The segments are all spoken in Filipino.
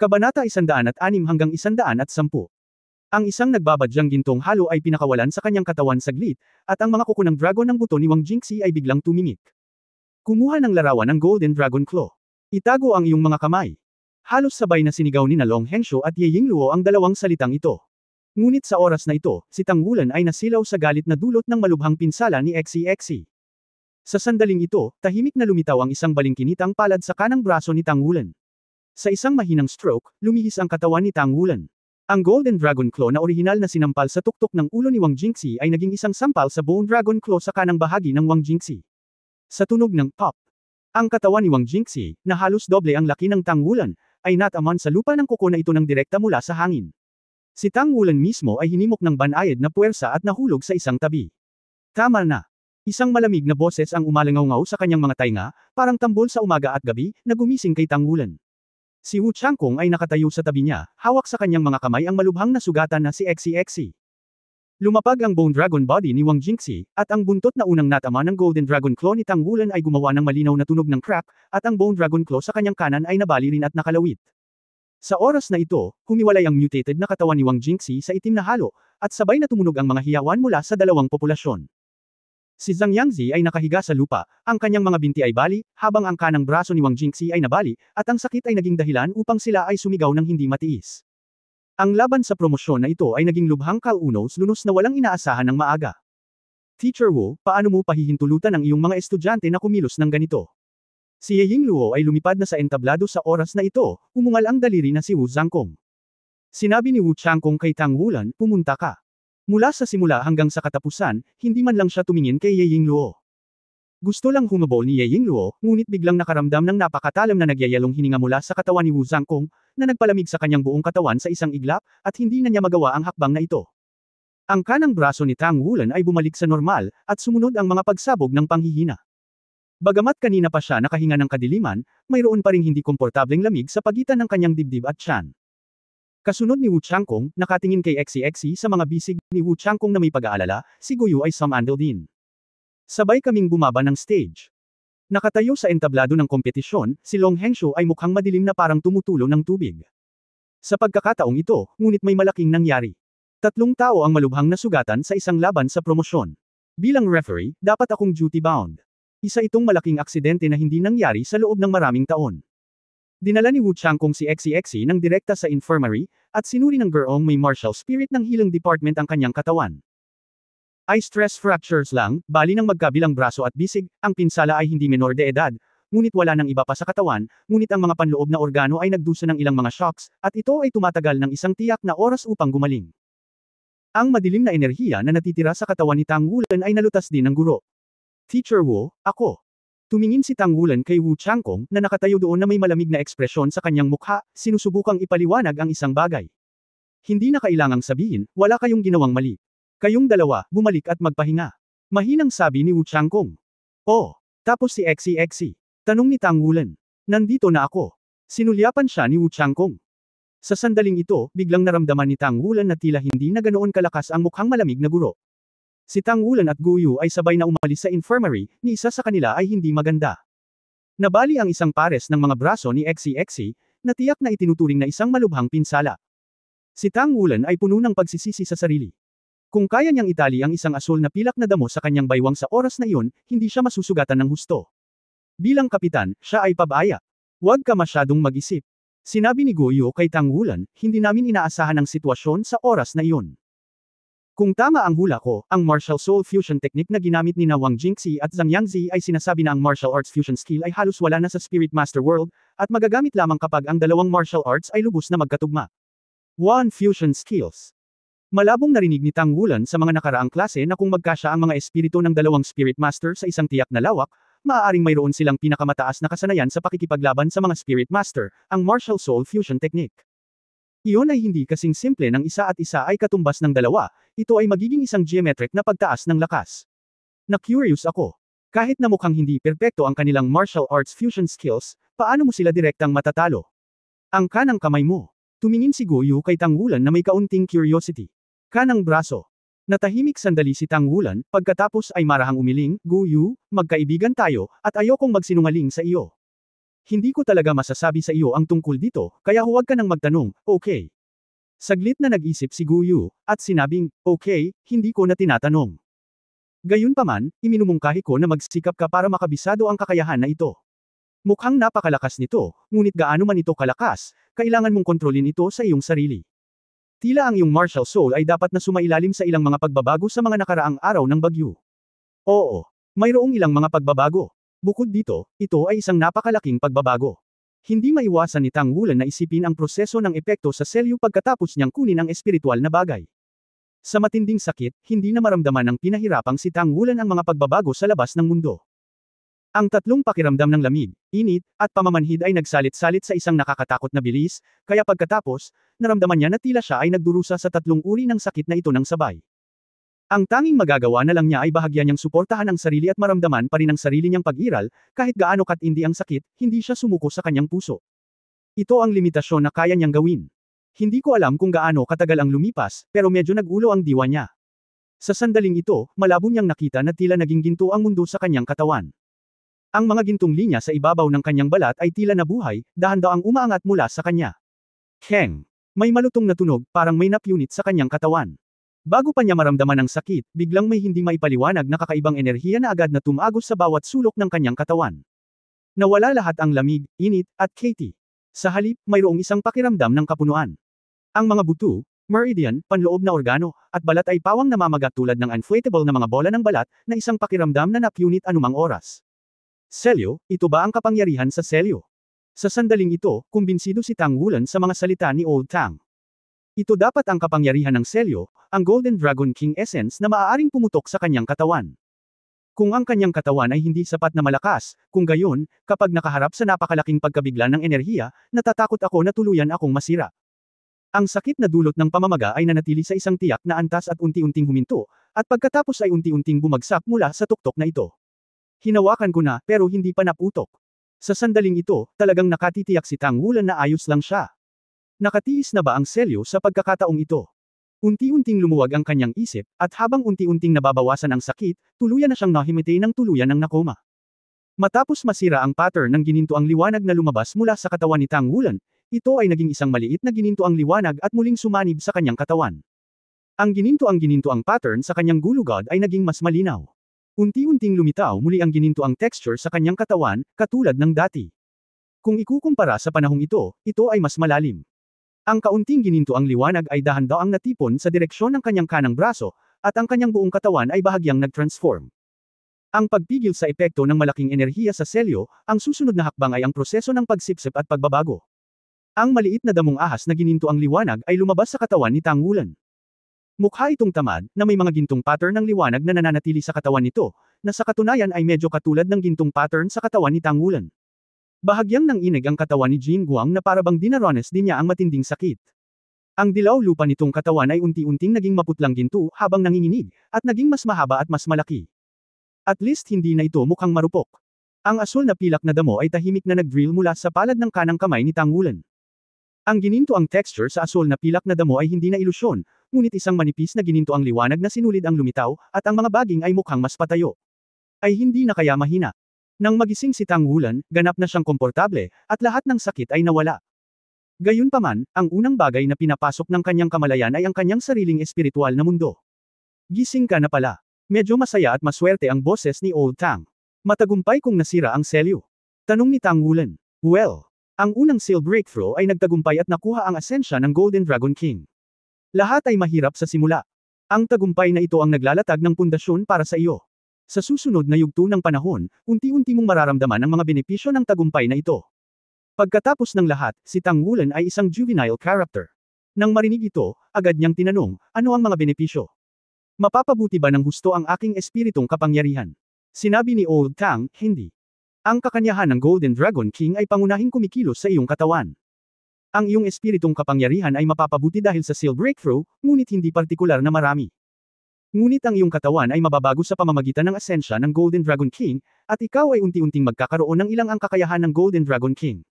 Kabanata 106 hanggang 110. Ang isang nagbabadyang gintong halo ay pinakawalan sa kanyang katawan saglit, at ang mga kuko ng dragon ng buto ni Wang Jingxi ay biglang tumimik. Kumuha ng larawan ng Golden Dragon Claw. Itago ang iyong mga kamay. Halos sabay na sinigaw ni Long Henshu at Ye Yingluo ang dalawang salitang ito. Ngunit sa oras na ito, si Tang Wulan ay nasilaw sa galit na dulot ng malubhang pinsala ni Xi. Sa sandaling ito, tahimik na lumitaw ang isang balingkinitang palad sa kanang braso ni Tang Wulan. Sa isang mahinang stroke, lumihis ang katawan ni Tang Wulan. Ang Golden Dragon Claw na orihinal na sinampal sa tuktok ng ulo ni Wang Jingxi ay naging isang sampal sa buong Dragon Claw sa kanang bahagi ng Wang Jingxi. Sa tunog ng pop, ang katawan ni Wang Jingxi, na halos doble ang laki ng Tang Wulan, ay nataman sa lupa ng kuko na ito ng direkta mula sa hangin. Si Tang Wulan mismo ay hinimok ng banayad na puwersa at nahulog sa isang tabi. Tama na. Isang malamig na boses ang umalangaw-ngaw sa kanyang mga tainga, parang tambol sa umaga at gabi, na gumising kay Tang Wulan. Si Wu Changkong ay nakatayo sa tabi niya, hawak sa kanyang mga kamay ang malubhang na sugatan na si Xi. Lumapag ang Bone Dragon Body ni Wang Jingxi, at ang buntot na unang natama ng Golden Dragon Claw ni Tang Wulan ay gumawa ng malinaw na tunog ng crack, at ang Bone Dragon Claw sa kanyang kanan ay nabali rin at nakalawit. Sa oras na ito, humiwalay ang mutated na katawan ni Wang Jingxi sa itim na halo, at sabay na tumunog ang mga hiyawan mula sa dalawang populasyon. Si Zhang Yangzi ay nakahiga sa lupa, ang kanyang mga binti ay bali, habang ang kanang braso ni Wang Jingxi ay nabali, at ang sakit ay naging dahilan upang sila ay sumigaw ng hindi matiis. Ang laban sa promosyon na ito ay naging lubhang kalunos-lunos na walang inaasahan ng maaga. Teacher Wu, paano mo pahihintulutan ang iyong mga estudyante na kumilos ng ganito? Si Ye Yingluo ay lumipad na sa entablado sa oras na ito, umungal ang daliri na si Wu Zhangkong. Sinabi ni Wu Changkong kay Tang Wulan, pumunta ka. Mula sa simula hanggang sa katapusan, hindi man lang siya tumingin kay Ye Yingluo. Gusto lang humabol ni Ye Yingluo, ngunit biglang nakaramdam ng napakatalam na nagyayalong hininga mula sa katawan ni Wu Zhangkong, na nagpalamig sa kanyang buong katawan sa isang iglap, at hindi na niya magawa ang hakbang na ito. Ang kanang braso ni Tang Wulan ay bumalik sa normal, at sumunod ang mga pagsabog ng panghihina. Bagamat kanina pa siya nakahinga ng kadiliman, mayroon pa ring hindi komportableng lamig sa pagitan ng kanyang dibdib at tiyan. Kasunod ni Wu Changkong, nakatingin kay Xi sa mga bisig ni Wu Changkong na may pag-aalala, si Guyu ay sumandal din. Sabay kaming bumaba ng stage. Nakatayo sa entablado ng kompetisyon, si Long Henshu ay mukhang madilim na parang tumutulo ng tubig. Sa pagkakataong ito, ngunit may malaking nangyari. 3 tao ang malubhang nasugatan sa isang laban sa promosyon. Bilang referee, dapat akong duty-bound. Isa itong malaking aksidente na hindi nangyari sa loob ng maraming taon. Dinala ni Wu Changkong si Xi ng direkta sa infirmary, at sinuri ng gurong may martial spirit ng healing department ang kanyang katawan. Ay stress fractures lang, bali ng magkabilang braso at bisig, ang pinsala ay hindi menor de edad, ngunit wala nang iba pa sa katawan, ngunit ang mga panloob na organo ay nagdusa ng ilang mga shocks, at ito ay tumatagal ng isang tiyak na oras upang gumaling. Ang madilim na enerhiya na natitira sa katawan ni Tang Wulan ay nalutas din ng guro. Teacher Wu, ako. Tumingin si Tang Wulan kay Wu Changkong, na nakatayo doon na may malamig na ekspresyon sa kanyang mukha, sinusubukang ipaliwanag ang isang bagay. Hindi na kailangang sabihin, wala kayong ginawang mali. Kayong dalawa, bumalik at magpahinga. Mahinang sabi ni Wu Changkong. Oh, tapos si Xi. Tanong ni Tang Wulan. Nandito na ako. Sinulyapan siya ni Wu Changkong. Sa sandaling ito, biglang naramdaman ni Tang Wulan na tila hindi na ganoon kalakas ang mukhang malamig na guro. Si Tang Wulan at Guyu ay sabay na umalis sa infirmary, ni isa sa kanila ay hindi maganda. Nabali ang isang pares ng mga braso ni Xi, na tiyak na itinuturing na isang malubhang pinsala. Si Tang Wulan ay puno ng pagsisisi sa sarili. Kung kaya niyang itali ang isang asul na pilak na damo sa kanyang baywang sa oras na iyon, hindi siya masusugatan ng husto. Bilang kapitan, siya ay pabaya. Huwag ka masyadong mag-isip. Sinabi ni Guyu kay Tang Wulan, hindi namin inaasahan ang sitwasyon sa oras na iyon. Kung tama ang hula ko, ang martial soul fusion technique na ginamit ni Wang Jingxi at Zhang Yangzi ay sinasabi na ang martial arts fusion skill ay halos wala na sa Spirit Master World, at magagamit lamang kapag ang dalawang martial arts ay lubos na magkatugma. 1. Fusion skills. Malabong narinig ni Tang Wulan sa mga nakaraang klase na kung magkasya ang mga espiritu ng dalawang Spirit Master sa isang tiyak na lawak, maaaring mayroon silang pinakamataas na kasanayan sa pakikipaglaban sa mga Spirit Master, ang martial soul fusion technique. Iyon ay hindi kasing simple ng isa at isa ay katumbas ng dalawa, ito ay magiging isang geometric na pagtaas ng lakas. Na-curious ako. Kahit na mukhang hindi perpekto ang kanilang martial arts fusion skills, paano mo sila direktang matatalo? Ang kanang kamay mo. Tumingin si Guyu kay Tang Wulan na may kaunting curiosity. Kanang braso. Natahimik sandali si Tang Wulan, pagkatapos ay marahang umiling, Guyu, magkaibigan tayo, at ayokong magsinungaling sa iyo. Hindi ko talaga masasabi sa iyo ang tungkol dito, kaya huwag ka nang magtanong, okay? Saglit na nag-isip si Guyu, at sinabing, okay, hindi ko na tinatanong. Gayunpaman, iminumungkahi ko na magsikap ka para makabisado ang kakayahan na ito. Mukhang napakalakas nito, ngunit gaano man ito kalakas, kailangan mong kontrolin ito sa iyong sarili. Tila ang iyong martial soul ay dapat na sumailalim sa ilang mga pagbabago sa mga nakaraang araw ng bagyo. Oo, mayroong ilang mga pagbabago. Bukod dito, ito ay isang napakalaking pagbabago. Hindi maiwasan ni Tang Wulan na isipin ang proseso ng epekto sa selyo pagkatapos niyang kunin ang espiritual na bagay. Sa matinding sakit, hindi na maramdaman ng pinahirapang si Tang Wulan ang mga pagbabago sa labas ng mundo. Ang tatlong pakiramdam ng lamig, init, at pamamanhid ay nagsalit-salit sa isang nakakatakot na bilis, kaya pagkatapos, naramdaman niya na tila siya ay nagdurusa sa tatlong uri ng sakit na ito ng sabay. Ang tanging magagawa na lang niya ay bahagya niyang suportahan ang sarili at maramdaman pa rin ang sarili niyang pag-iral, kahit gaano katindi ang sakit, hindi siya sumuko sa kanyang puso. Ito ang limitasyon na kaya niyang gawin. Hindi ko alam kung gaano katagal ang lumipas, pero medyo nag-ulo ang diwa niya. Sa sandaling ito, malabo niyang nakita na tila naging ginto ang mundo sa kanyang katawan. Ang mga gintong linya sa ibabaw ng kanyang balat ay tila nabuhay, dahan-daang umaangat mula sa kanya. Keng! May malutong na tunog, parang may napunit sa kanyang katawan. Bago pa niya maramdaman ang sakit, biglang may hindi maipaliwanag na kakaibang enerhiya na agad na tumagos sa bawat sulok ng kanyang katawan. Nawala lahat ang lamig, init, at Katie. Sa halip, mayroong isang pakiramdam ng kapunuan. Ang mga buto, meridian, panloob na organo, at balat ay pawang namamagat tulad ng inflatable na mga bola ng balat, na isang pakiramdam na napunit anumang oras. Selyo, ito ba ang kapangyarihan sa selyo? Sa sandaling ito, kumbinsido si Tang Wulan sa mga salita ni Old Tang. Ito dapat ang kapangyarihan ng selyo, ang Golden Dragon King Essence na maaaring pumutok sa kanyang katawan. Kung ang kanyang katawan ay hindi sapat na malakas, kung gayon, kapag nakaharap sa napakalaking pagkabigla ng enerhiya, natatakot ako na tuluyan akong masira. Ang sakit na dulot ng pamamaga ay nanatili sa isang tiyak na antas at unti-unting huminto, at pagkatapos ay unti-unting bumagsak mula sa tuktok na ito. Hinawakan ko na, pero hindi pa naputok. Sa sandaling ito, talagang nakatitiyak si Tang Wulan na ayos lang siya. Nakatiis na ba ang selyo sa pagkakataong ito? Unti-unting lumuwag ang kanyang isip, at habang unti-unting nababawasan ang sakit, tuluyan na siyang nahimatay ng tuluyan ng nakoma. Matapos masira ang pattern ng ginintoang liwanag na lumabas mula sa katawan ni Tang Wulan, ito ay naging isang maliit na ginintoang liwanag at muling sumanib sa kanyang katawan. Ang ginintoang pattern sa kanyang gulugod ay naging mas malinaw. Unti-unting lumitaw muli ang ginintoang texture sa kanyang katawan, katulad ng dati. Kung ikukumpara sa panahong ito, ito ay mas malalim. Ang kaunting ginintoang liwanag ay dahan-daang natipon sa direksyon ng kanyang kanang braso, at ang kanyang buong katawan ay bahagyang nag-transform. Ang pagpigil sa epekto ng malaking enerhiya sa selyo, ang susunod na hakbang ay ang proseso ng pagsipsip at pagbabago. Ang maliit na damong ahas na ginintoang liwanag ay lumabas sa katawan ni Tang Wulan. Mukha itong tamad, na may mga gintong pattern ng liwanag na nananatili sa katawan nito, na sa katunayan ay medyo katulad ng gintong pattern sa katawan ni Tang Wulan. Bahagyang nanginig ang katawan ni Jin Guang na parabang dinaranas din niya ang matinding sakit. Ang dilaw lupa nitong katawan ay unti-unting naging maputlang ginto habang nanginginig, at naging mas mahaba at mas malaki. At least hindi na ito mukhang marupok. Ang asul na pilak na damo ay tahimik na nag-drill mula sa palad ng kanang kamay ni Tang Wulan. Ang ginintoang texture sa asul na pilak na damo ay hindi na ilusyon, ngunit isang manipis na ginintoang liwanag na sinulid ang lumitaw, at ang mga baging ay mukhang mas patayo. Ay hindi na kaya mahina. Nang magising si Tang Wulan, ganap na siyang komportable, at lahat ng sakit ay nawala. Gayunpaman, ang unang bagay na pinapasok ng kanyang kamalayan ay ang kanyang sariling espiritual na mundo. Gising ka na pala. Medyo masaya at maswerte ang boses ni Old Tang. Matagumpay kung nasira ang selyo. Tanong ni Tang Wulan. Well, ang unang seal breakthrough ay nagtagumpay at nakuha ang asensya ng Golden Dragon King. Lahat ay mahirap sa simula. Ang tagumpay na ito ang naglalatag ng pundasyon para sa iyo. Sa susunod na yugto ng panahon, unti-unti mong mararamdaman ang mga benepisyo ng tagumpay na ito. Pagkatapos ng lahat, si Tang Wulan ay isang juvenile character. Nang marinig ito, agad niyang tinanong, ano ang mga benepisyo? Mapapabuti ba ng husto ang aking espiritong kapangyarihan? Sinabi ni Old Tang, hindi. Ang kakanyahan ng Golden Dragon King ay pangunahing kumikilos sa iyong katawan. Ang iyong espiritong kapangyarihan ay mapapabuti dahil sa seal breakthrough, ngunit hindi partikular na marami. Ngunit ang iyong katawan ay mababago sa pamamagitan ng asensya ng Golden Dragon King, at ikaw ay unti-unting magkakaroon ng ilang ang kakayahan ng Golden Dragon King.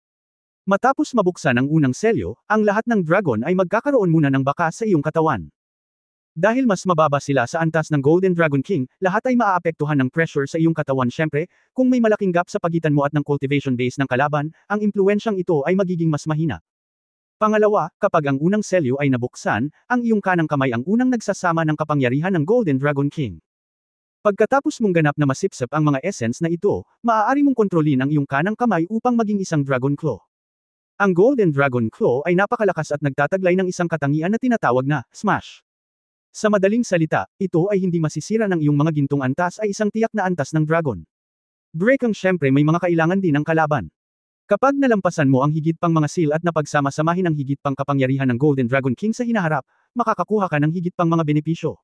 Matapos mabuksan ang unang selyo, ang lahat ng dragon ay magkakaroon muna ng bakas sa iyong katawan. Dahil mas mababa sila sa antas ng Golden Dragon King, lahat ay maaapektuhan ng pressure sa iyong katawan. Syempre, kung may malaking gap sa pagitan mo at ng cultivation base ng kalaban, ang impluwensyang ito ay magiging mas mahina. Pangalawa, kapag ang unang selyo ay nabuksan, ang iyong kanang kamay ang unang nagsasama ng kapangyarihan ng Golden Dragon King. Pagkatapos mong ganap na masipsip ang mga essence na ito, maaari mong kontrolin ang iyong kanang kamay upang maging isang Dragon Claw. Ang Golden Dragon Claw ay napakalakas at nagtataglay ng isang katangian na tinatawag na Smash. Sa madaling salita, ito ay hindi masisira ng iyong mga gintong antas ay isang tiyak na antas ng dragon. Break ang syempre may mga kailangan din ng kalaban. Kapag nalampasan mo ang higit pang mga seal at napagsama-samahin ang higit pang kapangyarihan ng Golden Dragon King sa hinaharap, makakakuha ka ng higit pang mga benepisyo.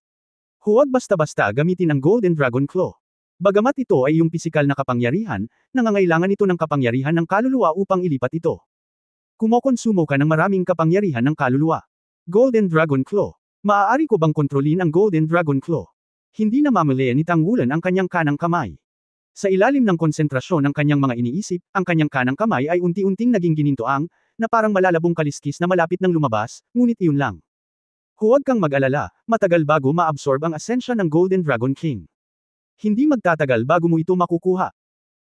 Huwag basta-basta gamitin ang Golden Dragon Claw. Bagamat ito ay iyong pisikal na kapangyarihan, nangangailangan ito ng kapangyarihan ng kaluluwa upang ilipat ito. Kumokonsumo ka ng maraming kapangyarihan ng kaluluwa. Golden Dragon Claw. Maaari ko bang kontrolin ang Golden Dragon Claw? Hindi na mamalayan ni Tangwulan ang kanyang kanang kamay. Sa ilalim ng konsentrasyon ng kanyang mga iniisip, ang kanyang kanang kamay ay unti-unting naging ginintoang, na parang malalabong kaliskis na malapit ng lumabas, ngunit iyon lang. Huwag kang mag-alala, matagal bago ma-absorb ang asensya ng Golden Dragon King. Hindi magtatagal bago mo ito makukuha.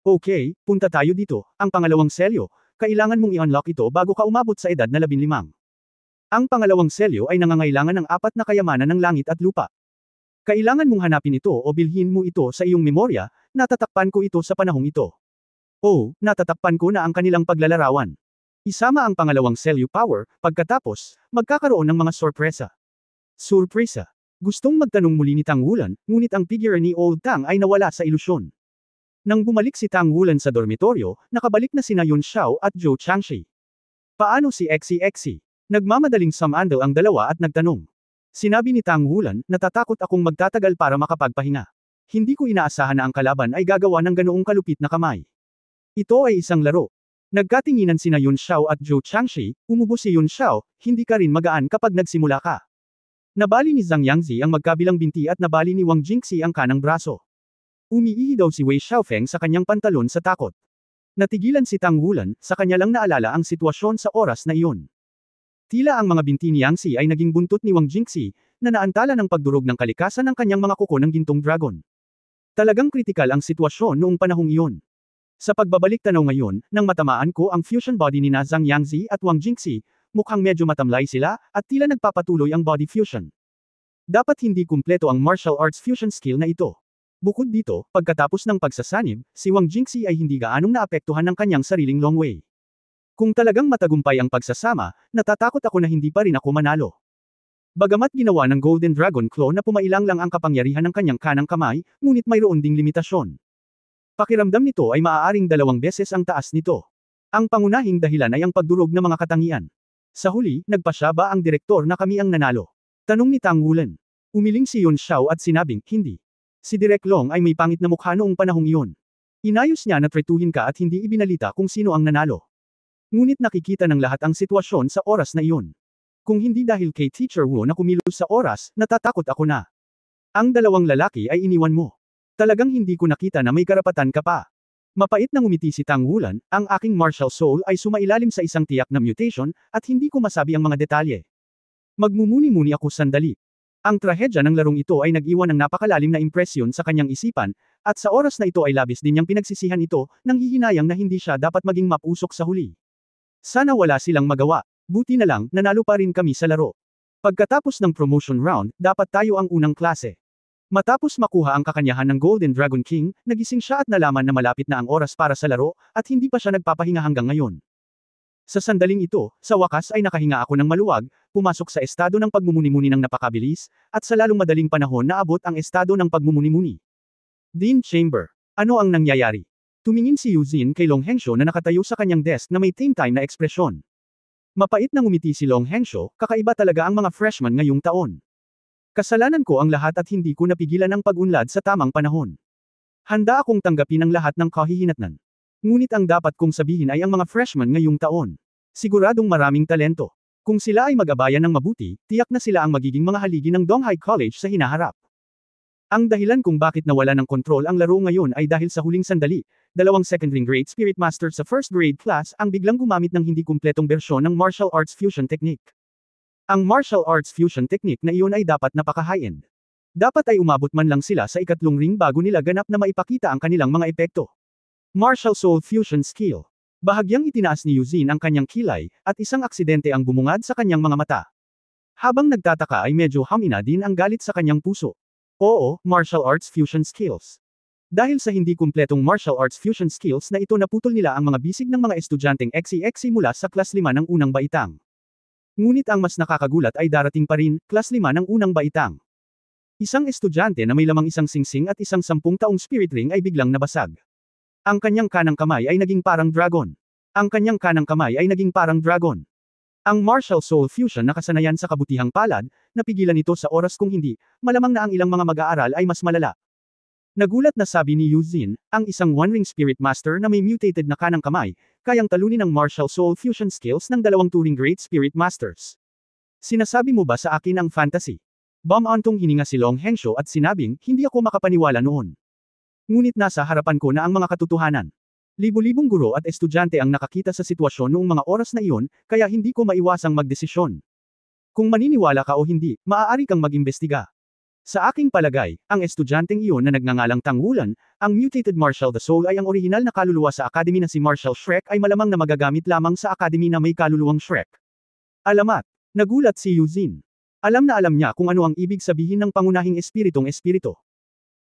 Okay, punta tayo dito, ang pangalawang selyo, kailangan mong i-unlock ito bago ka umabot sa edad na 15. Ang pangalawang selyo ay nangangailangan ng 4 na kayamanan ng langit at lupa. Kailangan mong hanapin ito o bilhin mo ito sa iyong memorya, natatakpan ko ito sa panahong ito. Oh, natatakpan ko na ang kanilang paglalarawan. Isama ang pangalawang selyo power, pagkatapos, magkakaroon ng mga sorpresa. Surpresa. Gustong magtanong muli ni Tangwulan, ngunit ang figure ni Old Tang ay nawala sa ilusyon. Nang bumalik si Tangwulan sa dormitoryo, nakabalik na sina Yun Xiao at Zhou Changshi. Paano si Exi? Nagmamadaling sumandal ang dalawa at nagtanong. Sinabi ni Tangwulan, natatakot akong magtatagal para makapagpahinga. Hindi ko inaasahan na ang kalaban ay gagawa ng ganoong kalupit na kamay. Ito ay isang laro. Nagkatinginan sina Yun Xiao at Zhou Changshi, umubo si Yun Xiao, hindi ka rin magaan kapag nagsimula ka. Nabali ni Zhang Yangzi ang magkabilang binti at nabali ni Wang Jingxi ang kanang braso. Umiihi daw si Wei Xiaofeng sa kanyang pantalon sa takot. Natigilan si Tangwulan, sa kanya lang naalala ang sitwasyon sa oras na iyon. Tila ang mga binti ni Yangzi ay naging buntot ni Wang Jingxi, na naantala ng pagdurog ng kalikasan ng kanyang mga kuko ng gintong dragon. Talagang kritikal ang sitwasyon noong panahong iyon. Sa pagbabalik tanaw ngayon, nang matamaan ko ang fusion body ni Zhang Yangzi at Wang Jingxi, mukhang medyo matamlay sila, at tila nagpapatuloy ang body fusion. Dapat hindi kumpleto ang martial arts fusion skill na ito. Bukod dito, pagkatapos ng pagsasanib, si Wang Jingxi ay hindi gaanong naapektuhan ng kanyang sariling long way. Kung talagang matagumpay ang pagsasama, natatakot ako na hindi pa rin ako manalo. Bagamat ginawa ng Golden Dragon Claw na pumailang lang ang kapangyarihan ng kanyang kanang kamay, ngunit mayroon ding limitasyon. Pakiramdam nito ay maaaring 2 beses ang taas nito. Ang pangunahing dahilan ay ang pagdurog ng mga katangian. Sa huli, nagpasya ba ang direktor na kami ang nanalo? Tanong ni Tangwulan. Umiling si Yun Xiao at sinabing, hindi. Si Direk Long ay may pangit na mukha noong panahong iyon. Inayos niya na tretuhin ka at hindi ibinalita kung sino ang nanalo. Ngunit nakikita ng lahat ang sitwasyon sa oras na iyon. Kung hindi dahil kay Teacher Wu na kumilos sa oras, natatakot ako na. Ang 2 lalaki ay iniwan mo. Talagang hindi ko nakita na may karapatan ka pa. Mapait na ngumiti si Tangwulan, ang aking martial soul ay sumailalim sa isang tiyak na mutation, at hindi ko masabi ang mga detalye. Magmumuni-muni ako sandali. Ang trahedya ng larong ito ay nag-iwan ng napakalalim na impresyon sa kanyang isipan, at sa oras na ito ay labis din niyang pinagsisihan ito, nang hihinayang na hindi siya dapat maging mapusok sa huli. Sana wala silang magawa. Buti na lang, nanalo pa rin kami sa laro. Pagkatapos ng promotion round, dapat tayo ang unang klase. Matapos makuha ang kakanyahan ng Golden Dragon King, nagising siya at nalaman na malapit na ang oras para sa laro, at hindi pa siya nagpapahinga hanggang ngayon. Sa sandaling ito, sa wakas ay nakahinga ako ng maluwag, pumasok sa estado ng pagmumuni-muni ng napakabilis, at sa lalong madaling panahon naabot ang estado ng pagmumuni-muni. Dean Chamber. Ano ang nangyayari? Tumingin si Yuzin kay Long Hengshou na nakatayo sa kanyang desk na may time na ekspresyon. Mapait na ngumiti si Long Hengshou, kakaiba talaga ang mga freshman ngayong taon. Kasalanan ko ang lahat at hindi ko napigilan ang pag-unlad sa tamang panahon. Handa akong tanggapin ang lahat ng kahihinatnan. Ngunit ang dapat kong sabihin ay ang mga freshman ngayong taon. Siguradong maraming talento. Kung sila ay mag-abayan ng mabuti, tiyak na sila ang magiging mga haligi ng Donghai College sa hinaharap. Ang dahilan kung bakit nawala ng kontrol ang laro ngayon ay dahil sa huling sandali, 2 second-ring grade Spirit Master sa first grade class ang biglang gumamit ng hindi kumpletong bersyon ng martial arts fusion technique. Ang martial arts fusion technique na iyon ay dapat napaka-high-end. Dapat ay umabot man lang sila sa ikatlong ring bago nila ganap na maipakita ang kanilang mga epekto. Martial Soul Fusion Skill. Bahagyang itinaas ni Eugene ang kanyang kilay, at isang aksidente ang bumungad sa kanyang mga mata. Habang nagtataka ay medyo hamina din ang galit sa kanyang puso. Oo, martial arts fusion skills. Dahil sa hindi kumpletong martial arts fusion skills na ito naputol nila ang mga bisig ng mga estudyanteng XCXC mula sa Klas 5 ng unang baitang. Ngunit ang mas nakakagulat ay darating pa rin, Klas 5 ng unang baitang. Isang estudyante na may lamang isang singsing at isang 10 taong spirit ring ay biglang nabasag. Ang kanyang kanang kamay ay naging parang dragon. Ang kanyang kanang kamay ay naging parang dragon. Ang martial soul fusion na kasanayan sa kabutihang palad, napigilan ito sa oras kung hindi, malamang na ang ilang mga mag-aaral ay mas malala. Nagulat na sabi ni Eugene, ang isang one-ring spirit master na may mutated na kanang kamay, kayang talunin ang martial soul fusion skills ng dalawang turing great spirit masters. Sinasabi mo ba sa akin ang fantasy? Bumantong hininga si Long Hensho at sinabing, hindi ako makapaniwala noon. Ngunit nasa harapan ko na ang mga katotohanan. Libo-libong guro at estudyante ang nakakita sa sitwasyon noong mga oras na iyon, kaya hindi ko maiwasang magdesisyon. Kung maniniwala ka o hindi, maaari kang mag-imbestiga. Sa aking palagay, ang estudyanteng iyon na nagngangalang Tangwulan, ang mutated Martial the Soul ay ang orihinal na kaluluwa sa academy na si Martial Shrek ay malamang na magagamit lamang sa academy na may kaluluwang Shrek. Alamat. Nagulat si Eugene. Alam na alam niya kung ano ang ibig sabihin ng pangunahing espiritong espirito.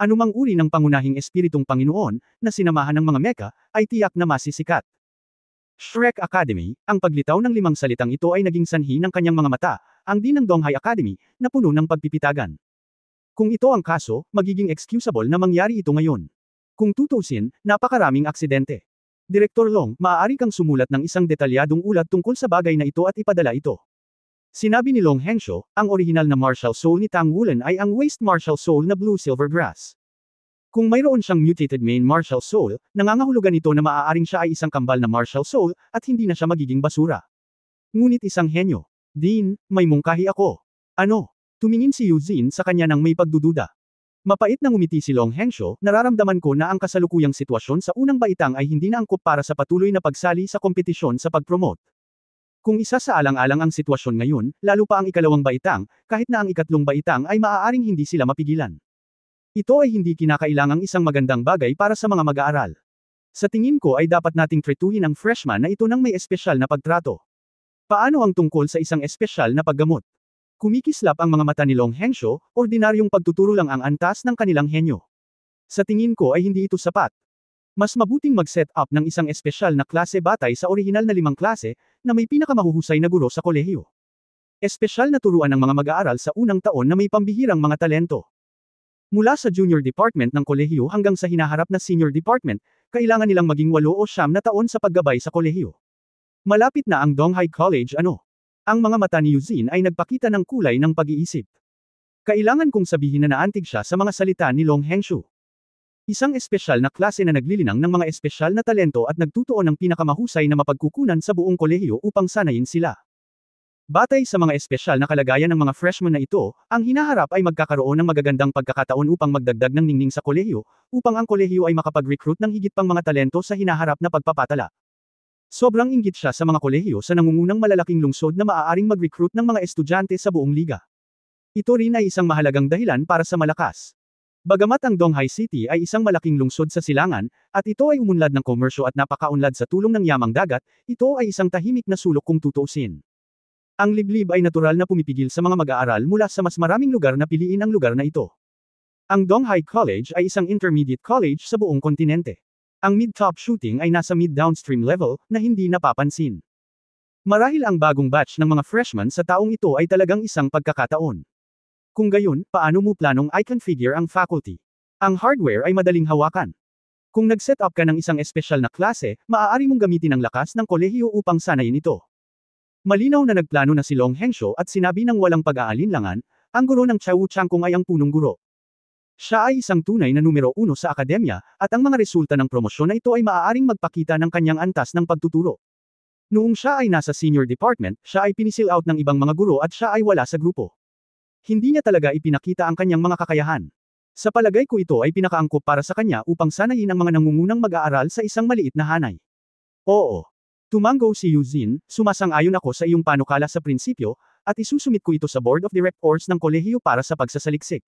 Anumang uri ng pangunahing espiritong Panginoon, na sinamahan ng mga mecha, ay tiyak na masisikat. Shrek Academy, ang paglitaw ng 5 salitang ito ay naging sanhi ng kanyang mga mata, ang di ng Donghai Academy, na puno ng pagpipitagan. Kung ito ang kaso, magiging excusable na mangyari ito ngayon. Kung tutusin, napakaraming aksidente. Direktor Long, maaari kang sumulat ng isang detalyadong ulat tungkol sa bagay na ito at ipadala ito. Sinabi ni Long Hensho, ang orihinal na martial soul ni Tangwulan ay ang waste martial soul na blue silver grass. Kung mayroon siyang mutated main martial soul, nangangahulugan ito na maaaring siya ay isang kambal na martial soul, at hindi na siya magiging basura. Ngunit isang henyo. Dean, may mungkahi ako. Ano? Tumingin si Eugene sa kanya nang may pagdududa. Mapait na ngumiti si Long Hensho, nararamdaman ko na ang kasalukuyang sitwasyon sa unang baitang ay hindi na angkop para sa patuloy na pagsali sa kompetisyon sa pag-promote. Kung isa sa alang-alang ang sitwasyon ngayon, lalo pa ang ikalawang baitang, kahit na ang ikatlong baitang ay maaaring hindi sila mapigilan. Ito ay hindi kinakailangang isang magandang bagay para sa mga mag-aaral. Sa tingin ko ay dapat nating tretuhin ang freshman na ito ng may espesyal na pagtrato. Paano ang tungkol sa isang espesyal na paggamot? Kumikislap ang mga mata ni Long Hensho, ordinaryong pagtuturo lang ang antas ng kanilang henyo. Sa tingin ko ay hindi ito sapat. Mas mabuting mag-set up ng isang espesyal na klase batay sa orihinal na 5 klase, na may pinakamahuhusay na guro sa kolehiyo. Espesyal na turuan ng mga mag-aaral sa unang taon na may pambihirang mga talento. Mula sa junior department ng kolehiyo hanggang sa hinaharap na senior department, kailangan nilang maging 8 o 9 na taon sa paggabay sa kolehiyo. Malapit na ang Donghai College ano? Ang mga mata ni Eugene ay nagpakita ng kulay ng pag-iisip. Kailangan kong sabihin na naantig siya sa mga salita ni Long Hensho. Isang espesyal na klase na naglilinang ng mga espesyal na talento at nagtutuon ng pinakamahusay na mapagkukunan sa buong kolehiyo upang sanayin sila. Batay sa mga espesyal na kalagayan ng mga freshmen na ito, ang hinaharap ay magkakaroon ng magagandang pagkakataon upang magdagdag ng ningning sa kolehiyo, upang ang kolehiyo ay makapag-recruit ng higit pang mga talento sa hinaharap na pagpapatala. Sobrang inggit siya sa mga kolehiyo sa nangungunang malalaking lungsod na maaaring mag-recruit ng mga estudyante sa buong liga. Ito rin ay isang mahalagang dahilan para sa malakas. Bagamat ang Donghai City ay isang malaking lungsod sa silangan, at ito ay umunlad ng komersyo at napakaunlad sa tulong ng yamang dagat, ito ay isang tahimik na sulok kung tutuusin. Ang liblib ay natural na pumipigil sa mga mag-aaral mula sa mas maraming lugar na piliin ang lugar na ito. Ang Donghai College ay isang intermediate college sa buong kontinente. Ang mid-top shooting ay nasa mid-downstream level, na hindi napapansin. Marahil ang bagong batch ng mga freshmen sa taong ito ay talagang isang pagkakataon. Kung gayon, paano mo planong i-configure ang faculty? Ang hardware ay madaling hawakan. Kung nag-set up ka ng isang espesyal na klase, maaari mong gamitin ang lakas ng kolehiyo upang sanayin ito. Malinaw na nagplano na si Long Hensho at sinabi ng walang pag-aalinlangan, ang guro ng Chao Changkong ay ang punong guro. Siya ay isang tunay na numero 1 sa akademya, at ang mga resulta ng promosyon na ito ay maaaring magpakita ng kanyang antas ng pagtuturo. Noong siya ay nasa senior department, siya ay pinisil out ng ibang mga guro at siya ay wala sa grupo. Hindi niya talaga ipinakita ang kanyang mga kakayahan. Sa palagay ko ito ay pinakaangkop para sa kanya upang sanayin ang mga nangungunang mag-aaral sa isang maliit na hanay. Oo. Tumango si Yuzin, sumasang-ayon ako sa iyong panukala sa prinsipyo, at isusumit ko ito sa Board of Directors ng kolehiyo para sa pagsasaliksik.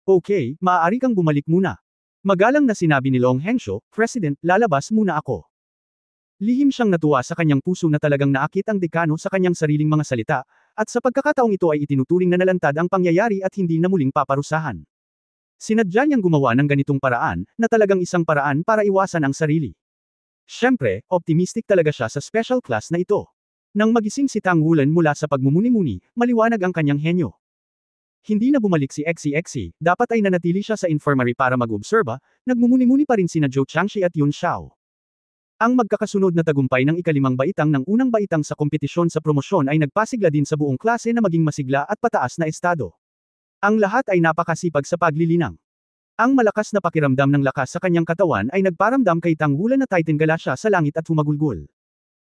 Okay, maaari kang bumalik muna. Magalang na sinabi ni Long Hensho, President, lalabas muna ako. Lihim siyang natuwa sa kanyang puso na talagang naakit ang dekano sa kanyang sariling mga salita, at sa pagkakataong ito ay itinuturing na nalantad ang pangyayari at hindi na muling paparusahan. Sinadya niyang gumawa ng ganitong paraan, na talagang isang paraan para iwasan ang sarili. Siyempre, optimistic talaga siya sa special class na ito. Nang magising si Tang Wulan mula sa pagmumuni-muni, maliwanag ang kanyang henyo. Hindi na bumalik si Xi, dapat ay nanatili siya sa infirmary para mag-obserba, nagmumuni-muni pa rin sina Zhou Changshi at Yun Xiao. Ang magkakasunod na tagumpay ng ikalimang baitang ng unang baitang sa kompetisyon sa promosyon ay nagpasigla din sa buong klase na maging masigla at pataas na estado. Ang lahat ay napakasipag sa paglilinang. Ang malakas na pakiramdam ng lakas sa kanyang katawan ay nagparamdam kay Tang Wulan na tighten-gala siya sa langit at humagulgol.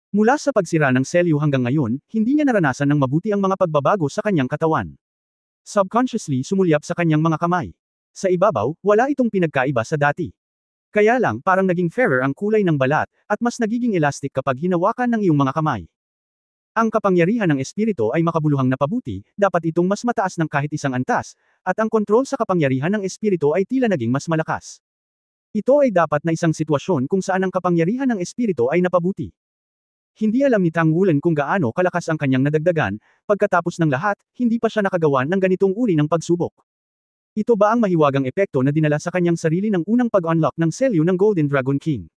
Mula sa pagsira ng selyo hanggang ngayon, hindi niya naranasan ng mabuti ang mga pagbabago sa kanyang katawan. Subconsciously sumulyap sa kanyang mga kamay. Sa ibabaw, wala itong pinagkaiba sa dati. Kaya lang parang naging fairer ang kulay ng balat, at mas nagiging elastic kapag hinawakan ng iyong mga kamay. Ang kapangyarihan ng espiritu ay makabuluhang napabuti, dapat itong mas mataas ng kahit isang antas, at ang kontrol sa kapangyarihan ng espiritu ay tila naging mas malakas. Ito ay dapat na isang sitwasyon kung saan ang kapangyarihan ng espiritu ay napabuti. Hindi alam ni Tang Wulan kung gaano kalakas ang kanyang nadagdagan, pagkatapos ng lahat, hindi pa siya nakagawa ng ganitong uri ng pagsubok. Ito ba ang mahiwagang epekto na dinala sa kanyang sarili ng unang pag-unlock ng selyo ng Golden Dragon King?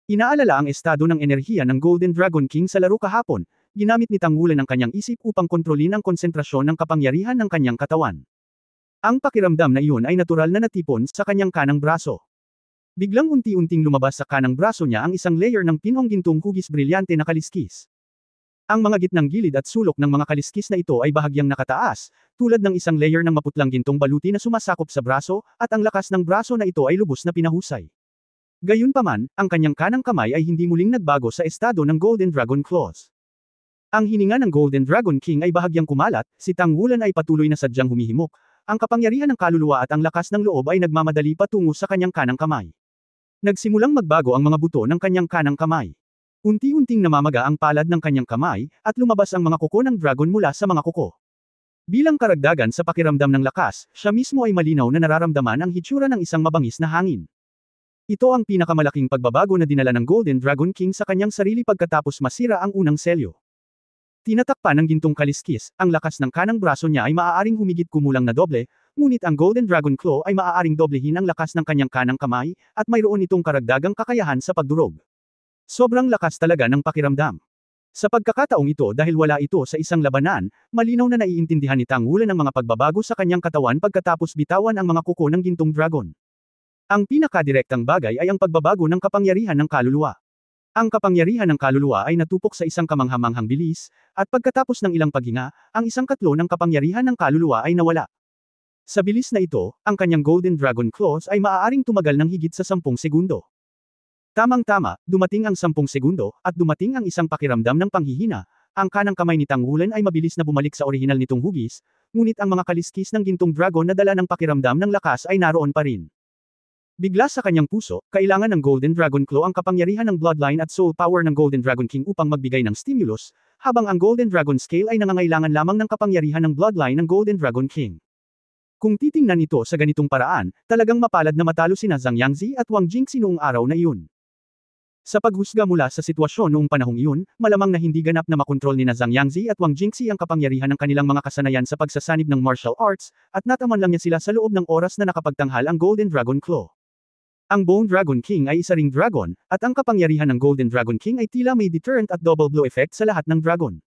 Inaalala ang estado ng enerhiya ng Golden Dragon King sa laro kahapon, ginamit ni Tang Wulan ang kanyang isip upang kontrolin ang konsentrasyon ng kapangyarihan ng kanyang katawan. Ang pakiramdam na iyon ay natural na natipon sa kanyang kanang braso. Biglang unti-unting lumabas sa kanang braso niya ang isang layer ng pinong gintong hugis brilyante na kaliskis. Ang mga gitnang gilid at sulok ng mga kaliskis na ito ay bahagyang nakataas, tulad ng isang layer ng maputlang gintong baluti na sumasakop sa braso, at ang lakas ng braso na ito ay lubos na pinahusay. Gayunpaman, ang kanyang kanang kamay ay hindi muling nagbago sa estado ng Golden Dragon Claws. Ang hininga ng Golden Dragon King ay bahagyang kumalat, si Tang Wulan ay patuloy na sadyang humihimok, ang kapangyarihan ng kaluluwa at ang lakas ng loob ay nagmamadali patungo sa kanyang kanang kamay. Nagsimulang magbago ang mga buto ng kanyang kanang kamay. Unti-unting namamaga ang palad ng kanyang kamay, at lumabas ang mga kuko ng dragon mula sa mga kuko. Bilang karagdagan sa pakiramdam ng lakas, siya mismo ay malinaw na nararamdaman ang hitsura ng isang mabangis na hangin. Ito ang pinakamalaking pagbabago na dinala ng Golden Dragon King sa kanyang sarili pagkatapos masira ang unang selyo. Tinatakpan ng gintong kaliskis, ang lakas ng kanang braso niya ay maaaring humigit kumulang na doble, ngunit ang Golden Dragon Claw ay maaaring doblehin ang lakas ng kanyang kanang kamay, at mayroon itong karagdagang kakayahan sa pagdurog. Sobrang lakas talaga ng pakiramdam. Sa pagkakataong ito dahil wala ito sa isang labanan, malinaw na naiintindihan ni Tang Wulan ang mga pagbabago sa kanyang katawan pagkatapos bitawan ang mga kuko ng gintong dragon. Ang pinakadirektang bagay ay ang pagbabago ng kapangyarihan ng kaluluwa. Ang kapangyarihan ng kaluluwa ay natupok sa isang kamanghamanghang bilis, at pagkatapos ng ilang paghinga, ang isang katlo ng kapangyarihan ng kaluluwa ay nawala. Sa bilis na ito, ang kanyang Golden Dragon Claws ay maaaring tumagal ng higit sa 10 segundo. Tamang-tama, dumating ang 10 segundo, at dumating ang isang pakiramdam ng panghihina, ang kanang kamay ni Tang Wulan ay mabilis na bumalik sa orihinal nitong hugis, ngunit ang mga kaliskis ng gintong dragon na dala ng pakiramdam ng lakas ay naroon pa rin. Bigla sa kanyang puso, kailangan ng Golden Dragon Claw ang kapangyarihan ng bloodline at soul power ng Golden Dragon King upang magbigay ng stimulus, habang ang Golden Dragon Scale ay nangangailangan lamang ng kapangyarihan ng bloodline ng Golden Dragon King. Kung titingnan ito sa ganitong paraan, talagang mapalad na matalo sina Zhang Yangzi at Wang Jingxi noong araw na iyon. Sa paghusga mula sa sitwasyon noong panahong iyon, malamang na hindi ganap na makontrol ni Zhang Yangzi at Wang Jingxi ang kapangyarihan ng kanilang mga kasanayan sa pagsasanib ng martial arts, at nataman lang niya sila sa loob ng oras na nakapagtanghal ang Golden Dragon Claw. Ang Bone Dragon King ay isa ring dragon, at ang kapangyarihan ng Golden Dragon King ay tila may deterrent at double blow effect sa lahat ng dragon.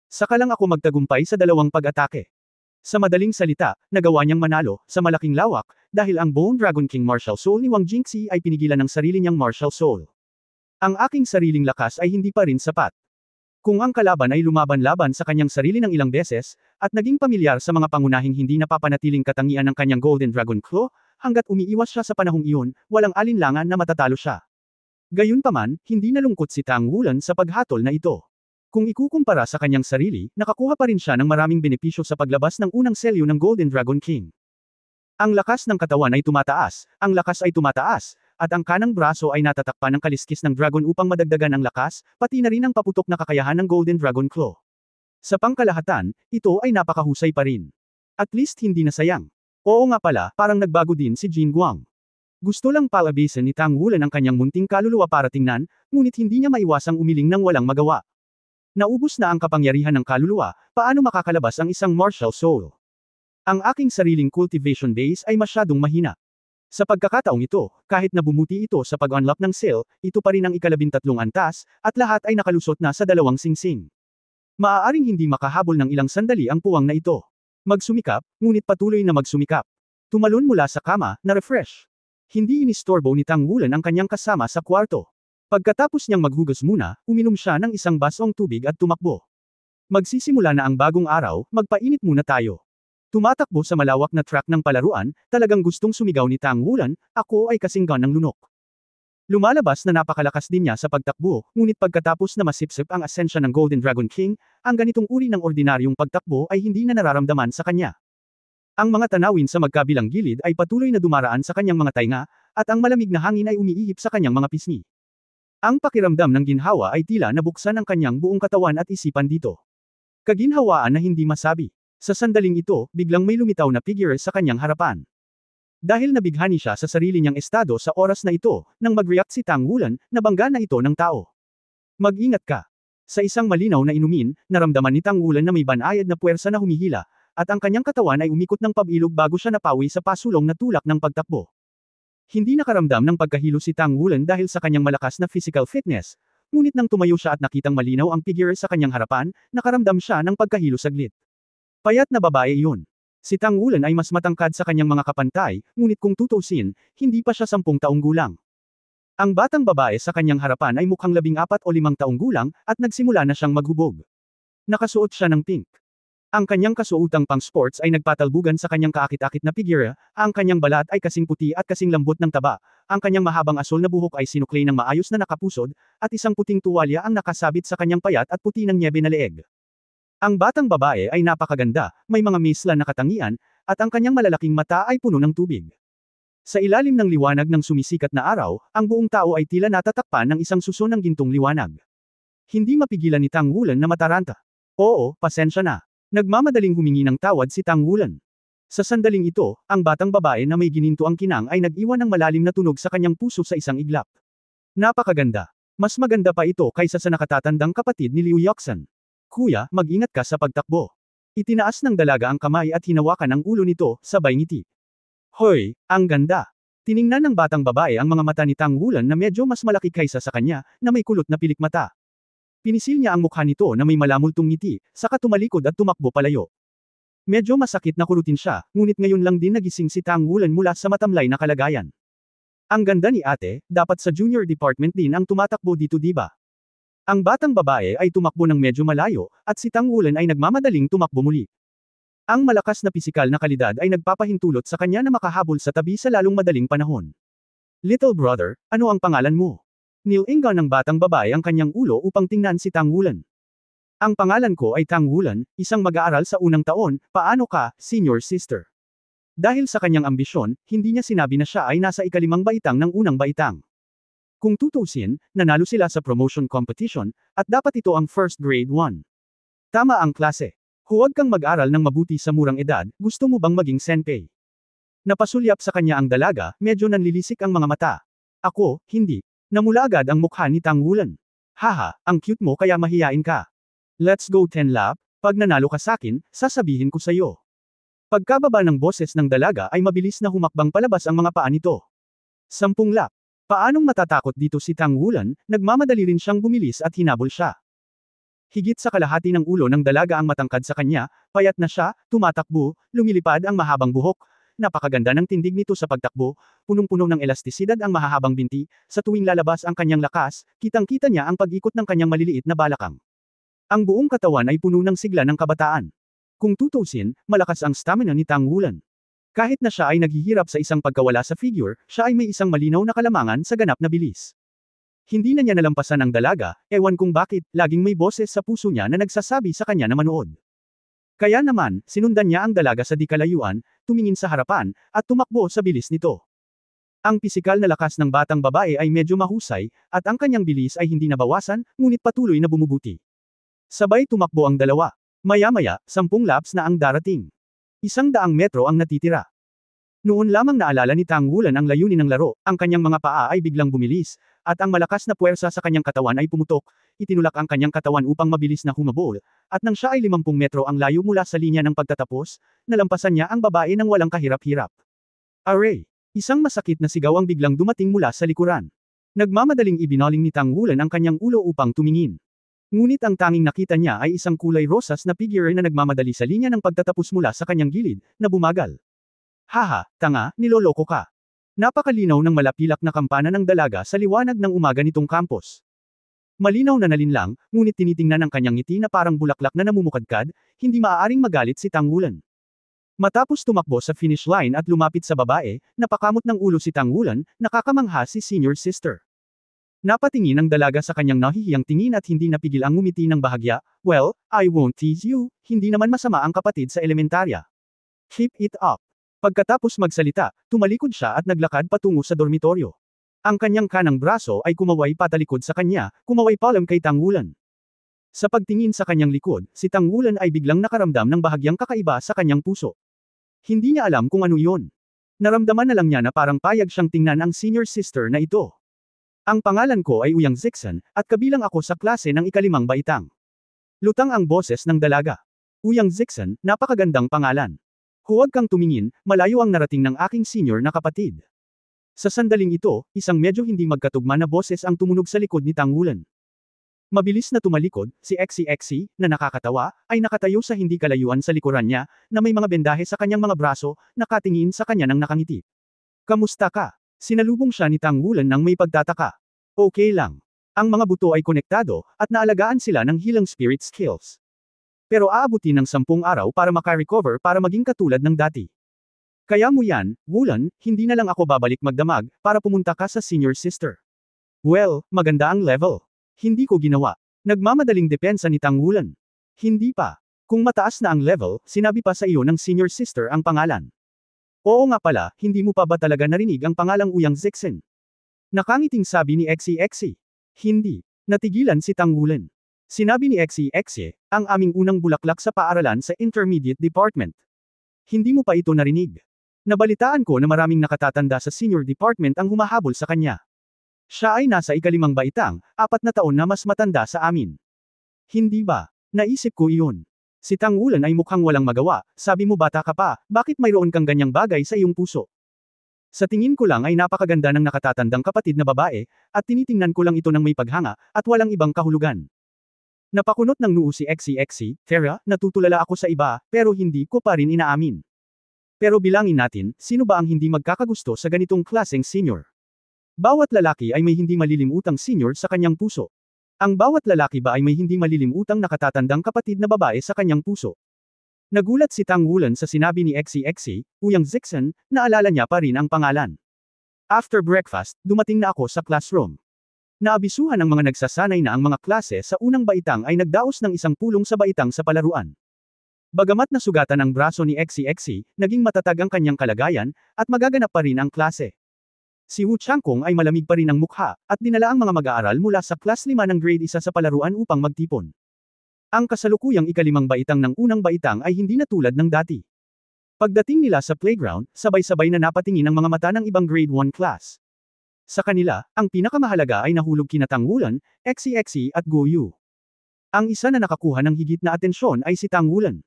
Saka lang ako magtagumpay sa dalawang pag-atake. Sa madaling salita, nagawa niyang manalo, sa malaking lawak, dahil ang Bone Dragon King martial soul ni Wang Jingxi ay pinigilan ng sarili niyang martial soul. Ang aking sariling lakas ay hindi pa rin sapat. Kung ang kalaban ay lumaban-laban sa kanyang sarili ng ilang beses, at naging pamilyar sa mga pangunahing hindi napapanatiling katangian ng kanyang Golden Dragon Claw, hanggat umiiwas siya sa panahong iyon, walang alinlangan na matatalo siya. Gayunpaman, hindi nalungkot si Tang Wulan sa paghatol na ito. Kung ikukumpara sa kanyang sarili, nakakuha pa rin siya ng maraming benepisyo sa paglabas ng unang selyo ng Golden Dragon King. Ang lakas ng katawan ay tumataas, ang lakas ay tumataas, at ang kanang braso ay natatakpan ng kaliskis ng dragon upang madagdagan ang lakas, pati na rin ang paputok na kakayahan ng Golden Dragon Claw. Sa pangkalahatan, ito ay napakahusay pa rin. At least hindi na sayang. Oo nga pala, parang nagbago din si Jin Guang. Gusto lang palabisan ni Tang Wulan ang kanyang munting kaluluwa para tingnan, ngunit hindi niya maiwasang umiling ng walang magawa. Naubos na ang kapangyarihan ng kaluluwa, paano makakalabas ang isang martial soul? Ang aking sariling cultivation base ay masyadong mahina. Sa pagkakataong ito, kahit na bumuti ito sa pag-unlock ng cell, ito pa rin ang ika-13 antas, at lahat ay nakalusot na sa dalawang singsing. Maaaring hindi makahabol ng ilang sandali ang puwang na ito. Magsumikap, ngunit patuloy na magsumikap. Tumalon mula sa kama, na-refresh. Hindi inistorbo ni Tang Wulan ang kanyang kasama sa kwarto. Pagkatapos niyang maghugas muna, uminom siya ng isang basong tubig at tumakbo. Magsisimula na ang bagong araw, magpainit muna tayo. Tumatakbo sa malawak na track ng palaruan, talagang gustong sumigaw ni Tang Wulan, ako ay kasinggan ng lunok. Lumalabas na napakalakas din niya sa pagtakbo, ngunit pagkatapos na masipsip ang asensya ng Golden Dragon King, ang ganitong uri ng ordinaryong pagtakbo ay hindi na nararamdaman sa kanya. Ang mga tanawin sa magkabilang gilid ay patuloy na dumaraan sa kanyang mga tainga, at ang malamig na hangin ay umiihip sa kanyang mga pisngi. Ang pakiramdam ng ginhawa ay tila nabuksan ang kanyang buong katawan at isipan dito. Kaginhawaan na hindi masabi. Sa sandaling ito, biglang may lumitaw na figure sa kanyang harapan. Dahil nabighani siya sa sarili niyang estado sa oras na ito, nang mag-react si Tang Wulan, nabangga na ito ng tao. Mag-ingat ka. Sa isang malinaw na inumin, naramdaman ni Tang Wulan na may banayad na puwersa na humihila, at ang kanyang katawan ay umikot ng pabilog bago siya napawi sa pasulong na tulak ng pagtakbo. Hindi nakaramdam ng pagkahilo si Tang Wulan dahil sa kanyang malakas na physical fitness, ngunit nang tumayo siya at nakitang malinaw ang figure sa kanyang harapan, nakaramdam siya ng pagkahilo saglit. Payat na babae iyon. Si Tang Wulan ay mas matangkad sa kanyang mga kapantay, ngunit kung tutusin, hindi pa siya 10 taong gulang. Ang batang babae sa kanyang harapan ay mukhang 14 o 5 taong gulang, at nagsimula na siyang maghubog. Nakasuot siya ng pink. Ang kanyang kasuotang pang-sports ay nagpatalbugan sa kanyang kaakit-akit na figure, ang kanyang balat ay kasing puti at kasing lambot ng taba, ang kanyang mahabang asul na buhok ay sinuklay ng maayos na nakapusod, at isang puting tuwalya ang nakasabit sa kanyang payat at puti ng nyebe na leeg. Ang batang babae ay napakaganda, may mga misla na katangian, at ang kanyang malalaking mata ay puno ng tubig. Sa ilalim ng liwanag ng sumisikat na araw, ang buong tao ay tila natatakpan ng isang suso ng gintong liwanag. Hindi mapigilan ni Tang Wulan na mataranta. Oo, pasensya na. Nagmamadaling humingi ng tawad si Tang Wulan. Sa sandaling ito, ang batang babae na may gininto ang kinang ay nag-iwan ng malalim na tunog sa kanyang puso sa isang iglap. Napakaganda. Mas maganda pa ito kaysa sa nakatatandang kapatid ni Liu Yoxan. Kuya, mag-ingat ka sa pagtakbo. Itinaas ng dalaga ang kamay at hinawakan ang ulo nito, sabay ngiti. Hoy, ang ganda. Tiningnan ng batang babae ang mga mata ni Tang Wulan na medyo mas malaki kaysa sa kanya, na may kulot na pilik mata. Pinisil niya ang mukha nito na may malamultong ngiti, saka tumalikod at tumakbo palayo. Medyo masakit na kurutin siya, ngunit ngayon lang din nagising si Tang Wulan mula sa matamlay na kalagayan. Ang ganda ni ate, dapat sa junior department din ang tumatakbo dito diba? Ang batang babae ay tumakbo ng medyo malayo, at si Tang Wulan ay nagmamadaling tumakbo muli. Ang malakas na pisikal na kalidad ay nagpapahintulot sa kanya na makahabol sa tabi sa lalong madaling panahon. Little brother, ano ang pangalan mo? Nilingan ng batang babae ang kanyang ulo upang tingnan si Tang Wulan. Ang pangalan ko ay Tang Wulan, isang mag-aaral sa unang taon, paano ka, senior sister? Dahil sa kanyang ambisyon, hindi niya sinabi na siya ay nasa ika-5 baitang ng unang baitang. Kung tutusin, nanalo sila sa promotion competition, at dapat ito ang first grade 1. Tama ang klase. Huwag kang mag-aral ng mabuti sa murang edad, gusto mo bang maging senpai? Napasulyap sa kanya ang dalaga, medyo nanlilisik ang mga mata. Ako, hindi. Namula agad ang mukha ni Tang Wulan. Haha, ang cute mo kaya mahiyain ka. Let's go 10 lap, pag nanalo ka sakin, sasabihin ko sa'yo. Pagkababa ng boses ng dalaga ay mabilis na humakbang palabas ang mga paa nito. 10 lap. Paanong matatakot dito si Tang Wulan, nagmamadali rin siyang bumilis at hinabol siya. Higit sa kalahati ng ulo ng dalaga ang matangkad sa kanya, payat na siya, tumatakbo, lumilipad ang mahabang buhok. Napakaganda ng tindig nito sa pagtakbo, punong-puno ng elastisidad ang mahahabang binti, sa tuwing lalabas ang kanyang lakas, kitang-kita niya ang pag-ikot ng kanyang maliliit na balakang. Ang buong katawan ay puno ng sigla ng kabataan. Kung tutusin, malakas ang stamina ni Tang Wulan. Kahit na siya ay naghihirap sa isang pagkawala sa figure, siya ay may isang malinaw na kalamangan sa ganap na bilis. Hindi na niya nalampasan ang dalaga, ewan kung bakit, laging may boses sa puso niya na nagsasabi sa kanya na manood. Kaya naman, sinundan niya ang dalaga sa di kalayuan, tumingin sa harapan, at tumakbo sa bilis nito. Ang pisikal na lakas ng batang babae ay medyo mahusay, at ang kanyang bilis ay hindi nabawasan, ngunit patuloy na bumubuti. Sabay tumakbo ang dalawa. Maya-maya, 10 laps na ang darating. 100 metro ang natitira. Noon lamang naalala ni Tang Wulan ang layunin ng laro, ang kanyang mga paa ay biglang bumilis, at ang malakas na puwersa sa kanyang katawan ay pumutok, itinulak ang kanyang katawan upang mabilis na humabol, at nang siya ay 50 metro ang layo mula sa linya ng pagtatapos, nalampasan niya ang babae ng walang kahirap-hirap. Aray! Isang masakit na sigaw ang biglang dumating mula sa likuran. Nagmamadaling ibinaling ni Tang Wulan ang kanyang ulo upang tumingin. Ngunit ang tanging nakita niya ay isang kulay rosas na figure na nagmamadali sa linya ng pagtatapos mula sa kanyang gilid, na bumagal. Haha, tanga, niloloko ka. Napakalinaw ng malapilak na kampana ng dalaga sa liwanag ng umaga nitong campus. Malinaw na nalinlang, ngunit tinitingnan ang kanyang ngiti na parang bulaklak na namumukadkad, hindi maaaring magalit si Tang Wulan. Matapos tumakbo sa finish line at lumapit sa babae, napakamot ng ulo si Tang Wulan, nakakamangha si senior sister. Napatingin ang dalaga sa kanyang nahihiyang tingin at hindi napigil ang ngumiti ng bahagya, well, I won't tease you, hindi naman masama ang kapatid sa elementarya. Keep it up. Pagkatapos magsalita, tumalikod siya at naglakad patungo sa dormitoryo. Ang kanyang kanang braso ay kumaway patalikod sa kanya, kumaway palem kay Tang Wulan. Sa pagtingin sa kanyang likod, si Tang Wulan ay biglang nakaramdam ng bahagyang kakaiba sa kanyang puso. Hindi niya alam kung ano iyon. Naramdaman na lang niya na parang payag siyang tingnan ang senior sister na ito. Ang pangalan ko ay Uyang Zixan, at kabilang ako sa klase ng ikalimang baitang. Lutang ang boses ng dalaga. Uyang Zixan, napakagandang pangalan. Huwag kang tumingin, malayo ang narating ng aking senior na kapatid. Sa sandaling ito, isang medyo hindi magkatugma na boses ang tumunog sa likod ni Tang Wulan. Mabilis na tumalikod, si Exi, na nakakatawa, ay nakatayo sa hindi kalayuan sa likuran niya, na may mga bendahe sa kanyang mga braso, nakatingin sa kanya ng nakangiti. Kamusta ka? Sinalubong siya ni Tang Wulan nang may pagtataka. Okay lang. Ang mga buto ay konektado, at naalagaan sila ng healing spirit skills. Pero aabutin ng 10 araw para makarecover para maging katulad ng dati. Kaya mo yan, Wulan, hindi na lang ako babalik magdamag, para pumunta ka sa senior sister. Well, maganda ang level. Hindi ko ginawa. Nagmamadaling depensa ni Tang Wulan. Hindi pa. Kung mataas na ang level, sinabi pa sa iyo ng senior sister ang pangalan. Oo nga pala, hindi mo pa ba talaga narinig ang pangalang Uyang Zixan? Nakangiting sabi ni Exi. Hindi. Natigilan si Tang Wulan. Sinabi ni Exi, ang aming unang bulaklak sa paaralan sa intermediate department. Hindi mo pa ito narinig. Nabalitaan ko na maraming nakatatanda sa senior department ang humahabol sa kanya. Siya ay nasa ikalimang baitang, 4 na taon na mas matanda sa amin. Hindi ba? Naisip ko iyon. Si Tang Wulan ay mukhang walang magawa, sabi mo bata ka pa, bakit mayroon kang ganyang bagay sa iyong puso? Sa tingin ko lang ay napakaganda ng nakatatandang kapatid na babae, at tinitingnan ko lang ito ng may paghanga, at walang ibang kahulugan. Napakunot ng noo si Exi, Tara, natutulala ako sa iba, pero hindi ko pa rin inaamin. Pero bilangin natin, sino ba ang hindi magkakagusto sa ganitong klaseng senior? Bawat lalaki ay may hindi malilimutang senior sa kanyang puso. Ang bawat lalaki ba ay may hindi malilimutang nakatatandang kapatid na babae sa kanyang puso. Nagulat si Tang Wulan sa sinabi ni Exi, Uyang Zixan, naalala niya pa rin ang pangalan. After breakfast, dumating na ako sa classroom. Naabisuhan ng mga nagsasanay na ang mga klase sa unang baitang ay nagdaos ng isang pulong sa baitang sa palaruan. Bagamat nasugatan ang braso ni Exi, naging matatag ang kanyang kalagayan, at magaganap pa rin ang klase. Si Wu Changkong ay malamig pa rin ang mukha, at dinala ang mga mag-aaral mula sa class 5 ng grade 1 sa palaruan upang magtipon. Ang kasalukuyang ikalimang baitang ng unang baitang ay hindi na tulad ng dati. Pagdating nila sa playground, sabay-sabay na napatingin ang mga mata ng ibang grade 1 class. Sa kanila, ang pinakamahalaga ay nahulog kina Tang Wulan, Exi at Go Yu. Ang isa na nakakuha ng higit na atensyon ay si Tang Wulan.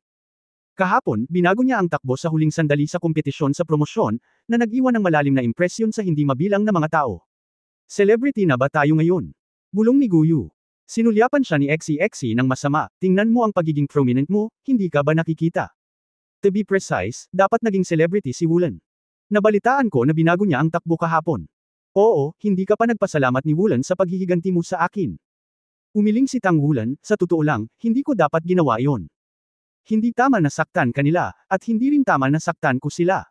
Kahapon, binago niya ang takbo sa huling sandali sa kompetisyon sa promosyon, na nag-iwan ng malalim na impresyon sa hindi mabilang na mga tao. Celebrity na ba tayo ngayon? Bulong ni Guyu. Sinulyapan siya ni Exi ng masama, tingnan mo ang pagiging prominent mo, hindi ka ba nakikita? To be precise, dapat naging celebrity si Wulan. Nabalitaan ko na binago niya ang takbo kahapon. Oo, hindi ka pa nagpasalamat ni Wulan sa paghihiganti mo sa akin. Umiling si Tang Wulan, sa totoo lang, hindi ko dapat ginawa iyon. Hindi tama na saktan kanila, at hindi rin tama na saktan ko sila.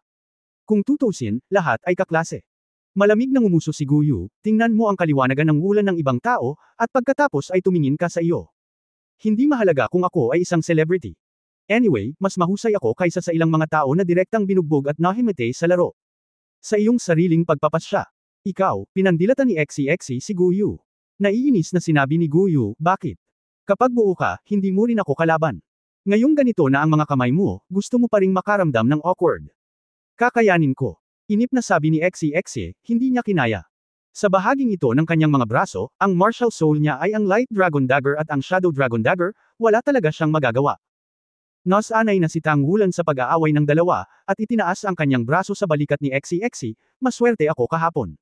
Kung tutusin, lahat ay kaklase. Malamig na ngumuso si Guyu, tingnan mo ang kaliwanagan ng Wulan ng ibang tao, at pagkatapos ay tumingin ka sa iyo. Hindi mahalaga kung ako ay isang celebrity. Anyway, mas mahusay ako kaysa sa ilang mga tao na direktang binugbog at nahimete sa laro. Sa iyong sariling pagpapasya. Ikaw, pinandilatan ni Xie si Guyu. Naiinis na sinabi ni Guyu, bakit? Kapag buo ka, hindi mo rin ako kalaban. Ngayong ganito na ang mga kamay mo, gusto mo pa ring makaramdam ng awkward. Kakayanin ko. Inip na sabi ni Xie, hindi niya kinaya. Sa bahaging ito ng kanyang mga braso, ang martial soul niya ay ang Light Dragon Dagger at ang Shadow Dragon Dagger, wala talaga siyang magagawa. Nasanay na si Tang Wulan sa pag-aaway ng dalawa, at itinaas ang kanyang braso sa balikat ni Xie, maswerte ako kahapon.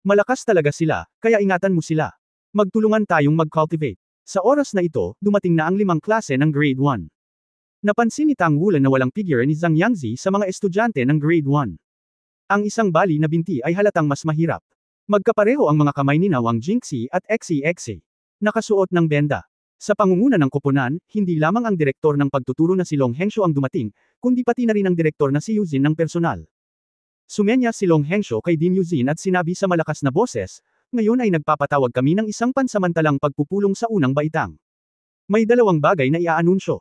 Malakas talaga sila, kaya ingatan mo sila. Magtulungan tayong mag-cultivate. Sa oras na ito, dumating na ang 5 klase ng Grade 1. Napansin ni Tang Wulan na walang figure ni Zhang Yangzi sa mga estudyante ng Grade 1. Ang isang bali na binti ay halatang mas mahirap. Magkapareho ang mga kamay ni Wang Jingxi at Xie. Nakasuot ng benda. Sa pangunguna ng koponan, hindi lamang ang direktor ng pagtuturo na si Long Hengshou ang dumating, kundi pati na rin ang direktor na si Yuzin ng personal. Sumenya si Long Hengshou kay Din Yuzin at sinabi sa malakas na boses, ngayon ay nagpapatawag kami ng isang pansamantalang pagpupulong sa unang baitang. May 2 bagay na iaanunsyo.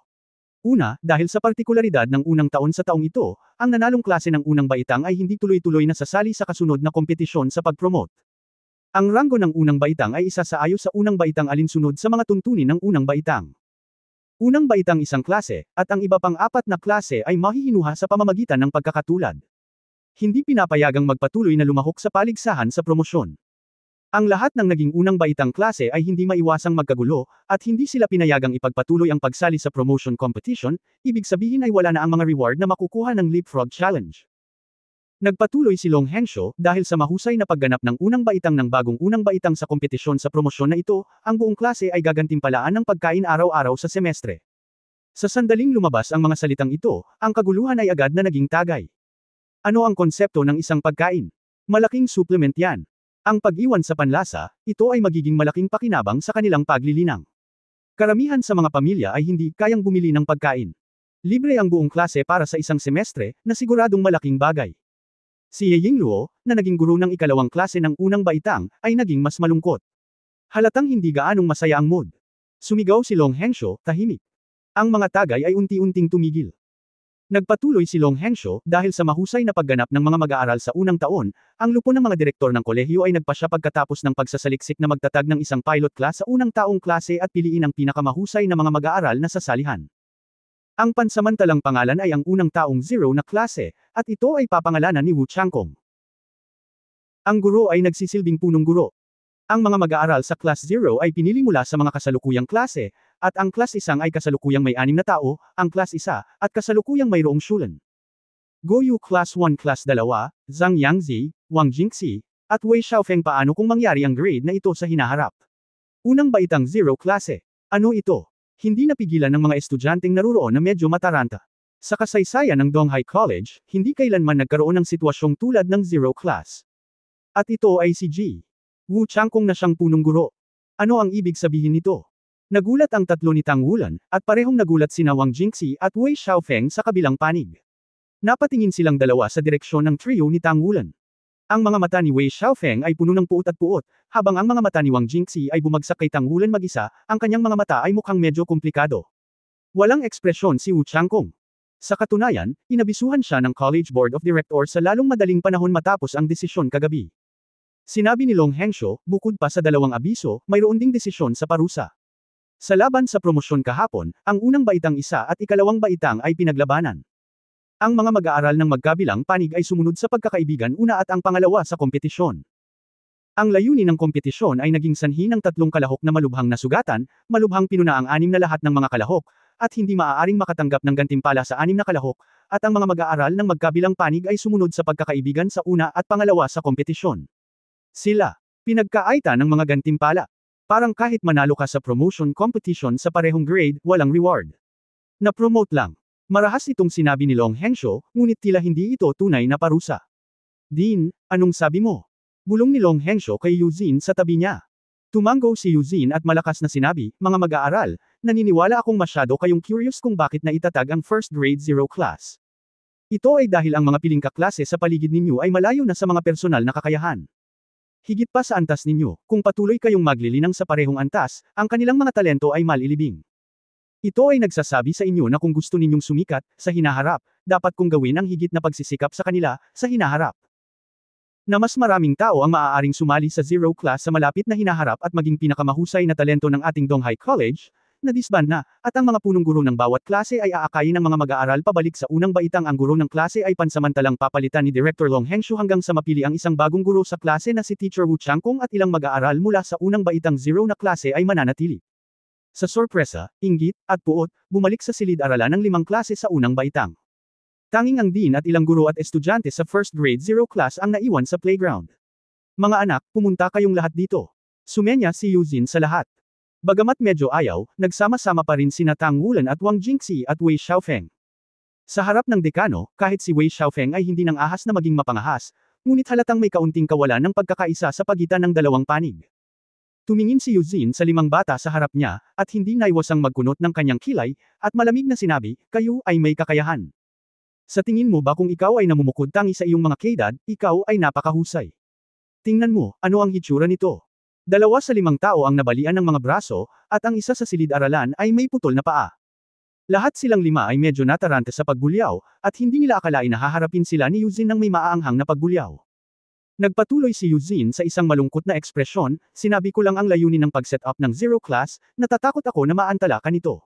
Una, dahil sa partikularidad ng unang taon sa taong ito, ang nanalong klase ng unang baitang ay hindi tuloy-tuloy na sasali sa kasunod na kompetisyon sa pag-promote. Ang ranggo ng unang baitang ay isa sa ayos sa unang baitang alinsunod sa mga tuntunin ng unang baitang. Unang baitang isang klase, at ang iba pang 4 na klase ay mahihinuha sa pamamagitan ng pagkakatulad. Hindi pinapayagang magpatuloy na lumahok sa paligsahan sa promosyon. Ang lahat ng naging unang baitang klase ay hindi maiwasang magkagulo, at hindi sila pinayagang ipagpatuloy ang pagsali sa promotion competition, ibig sabihin ay wala na ang mga reward na makukuha ng Leapfrog Challenge. Nagpatuloy si Long Hengshou dahil sa mahusay na pagganap ng unang baitang ng bagong unang baitang sa kompetisyon sa promosyon na ito, ang buong klase ay gagantimpalaan ng pagkain araw-araw sa semestre. Sa sandaling lumabas ang mga salitang ito, ang kaguluhan ay agad na naging tagay. Ano ang konsepto ng isang pagkain? Malaking supplement yan. Ang pag-iwan sa panlasa, ito ay magiging malaking pakinabang sa kanilang paglilinang. Karamihan sa mga pamilya ay hindi kayang bumili ng pagkain. Libre ang buong klase para sa isang semestre, na siguradong malaking bagay. Si Ye Yingluo, na naging guro ng 2 klase ng unang baitang, ay naging mas malungkot. Halatang hindi gaanong masaya ang mood. Sumigaw si Long Hengshou, tahimik. Ang mga tagay ay unti-unting tumigil. Nagpatuloy si Long Hengshou dahil sa mahusay na pagganap ng mga mag-aaral sa unang taon, ang lupo ng mga direktor ng kolehiyo ay nagpasya pagkatapos ng pagsasaliksik na magtatag ng isang pilot class sa unang taong klase at piliin ang pinakamahusay na mga mag-aaral na sasalihan. Ang pansamantalang pangalan ay ang unang taong 0 na klase, at ito ay papangalanan ni Wu Changkong. Ang guro ay nagsisilbing punong guro. Ang mga mag-aaral sa Class 0 ay pinili mula sa mga kasalukuyang klase, at ang Class 1 ay kasalukuyang may 6 na tao, ang Class 1, at kasalukuyang mayroong shulan. Goyu Class 1 Class 2, Zhang Yangzi, Wang Jingxi, at Wei Xiaofeng. Paano kung mangyari ang grade na ito sa hinaharap? Unang baitang 0 klase. Ano ito? Hindi napigilan ng mga estudyanteng naruroon na medyo mataranta. Sa kasaysayan ng Donghai College, hindi kailanman nagkaroon ng sitwasyong tulad ng 0 class. At ito ay si G. Wu Changkong na siyang punong guro. Ano ang ibig sabihin nito? Nagulat ang tatlo ni Tang Wulan, at parehong nagulat sina Wang Jingxi at Wei Xiaofeng sa kabilang panig. Napatingin silang dalawa sa direksyon ng trio ni Tang Wulan. Ang mga mata ni Wei Xiaofeng ay puno ng puot at puot, habang ang mga mata ni Wang Jingxi ay bumagsak kay Tang Wulan mag-isa, ang kanyang mga mata ay mukhang medyo komplikado. Walang ekspresyon si Wu Changkong. Sa katunayan, inabisuhan siya ng College Board of Directors sa lalong madaling panahon matapos ang desisyon kagabi. Sinabi ni Long Hengshou, bukod pa sa 2 abiso, mayroon ding desisyon sa parusa. Sa laban sa promosyon kahapon, ang unang baitang 1 at 2 baitang ay pinaglabanan. Ang mga mag-aaral ng magkabilang panig ay sumunod sa pagkakaibigan una at ang pangalawa sa kompetisyon. Ang layunin ng kompetisyon ay naging sanhi ng 3 kalahok na malubhang nasugatan, malubhang pinuna ang 6 na lahat ng mga kalahok, at hindi maaaring makatanggap ng gantimpala sa 6 na kalahok, at ang mga mag-aaral ng magkabilang panig ay sumunod sa pagkakaibigan sa una at pangalawa sa kompetisyon. Sila, pinagkaita ng mga gantimpala. Parang kahit manalo ka sa promotion competition sa parehong grade, walang reward. Na-promote lang. Marahas itong sinabi ni Long Hengshou, ngunit tila hindi ito tunay na parusa. Din, anong sabi mo? Bulong ni Long Hengshou kay Yuzin sa tabi niya. Tumango si Yuzin at malakas na sinabi, mga mag-aaral, naniniwala akong masyado kayong curious kung bakit na itatag ang first grade 0 class. Ito ay dahil ang mga piling kaklase sa paligid ninyo ay malayo na sa mga personal na kakayahan. Higit pa sa antas ninyo, kung patuloy kayong maglilinang sa parehong antas, ang kanilang mga talento ay malilibing. Ito ay nagsasabi sa inyo na kung gusto ninyong sumikat, sa hinaharap, dapat kong gawin ang higit na pagsisikap sa kanila, sa hinaharap. Na mas maraming tao ang maaaring sumali sa Zero Class sa malapit na hinaharap at maging pinakamahusay na talento ng ating Donghai College, na disband na, at ang mga punong guro ng bawat klase ay aakayin ng mga mag-aaral pabalik sa unang baitang ang guro ng klase ay pansamantalang papalitan ni Director Long Hengshu hanggang sa mapili ang isang bagong guro sa klase na si Teacher Wu Changkong at ilang mag-aaral mula sa unang baitang zero na klase ay mananatili. Sa sorpresa, inggit, at puot, bumalik sa silid-aralan ng 5 klase sa unang baitang. Tanging ang dean at ilang guro at estudyante sa first grade zero class ang naiwan sa playground. Mga anak, pumunta kayong lahat dito. Sumenya si Yuzin sa lahat. Bagamat medyo ayaw, nagsama-sama pa rin sina Tang Wulan at Wang Jingxi at Wei Xiaofeng. Sa harap ng dekano, kahit si Wei Xiaofeng ay hindi nang ahas na maging mapangahas, ngunit halatang may kaunting kawalan ng pagkakaisa sa pagitan ng dalawang panig. Tumingin si Yuzin sa 5 bata sa harap niya, at hindi naiwasang magkunot ng kanyang kilay, at malamig na sinabi, kayo ay may kakayahan. Sa tingin mo ba kung ikaw ay namumukod tangi sa iyong mga kaedad, ikaw ay napakahusay. Tingnan mo, ano ang hitsura nito? 2 sa 5 tao ang nabalian ng mga braso, at ang isa sa silid-aralan ay may putol na paa. Lahat silang 5 ay medyo natarante sa pagbulyaw, at hindi nila akalain na haharapin sila ni Yuzin ng may maaanghang na pagbulyaw. Nagpatuloy si Yuzin sa isang malungkot na ekspresyon, sinabi ko lang ang layunin ng pag-set up ng zero class, natatakot ako na maantala ka nito.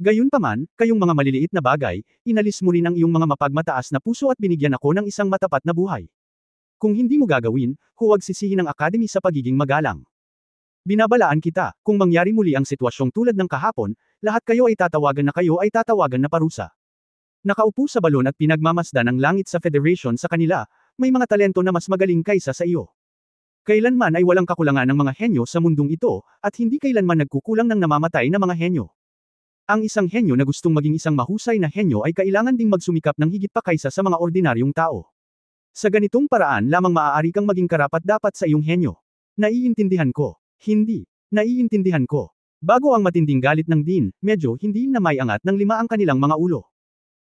Gayunpaman, kayong mga maliliit na bagay, inalis mo rin ang iyong mga mapagmataas na puso at binigyan ako ng isang matapat na buhay. Kung hindi mo gagawin, huwag sisihin ang academy sa pagiging magalang. Binabalaan kita, kung mangyari muli ang sitwasyong tulad ng kahapon, lahat kayo ay tatawagan na parusa. Nakaupo sa balon at pinagmamasdan ang langit sa Federation sa kanila, may mga talento na mas magaling kaysa sa iyo. Kailanman ay walang kakulangan ng mga henyo sa mundong ito, at hindi kailanman nagkukulang ng namamatay na mga henyo. Ang isang henyo na gustong maging isang mahusay na henyo ay kailangan ding magsumikap ng higit pa kaysa sa mga ordinaryong tao. Sa ganitong paraan lamang maaari kang maging karapat-dapat sa iyong henyo. Naiintindihan ko. Hindi. Naiintindihan ko. Bago ang matinding galit ng dean, medyo hindi na may angat ng 5 ang kanilang mga ulo.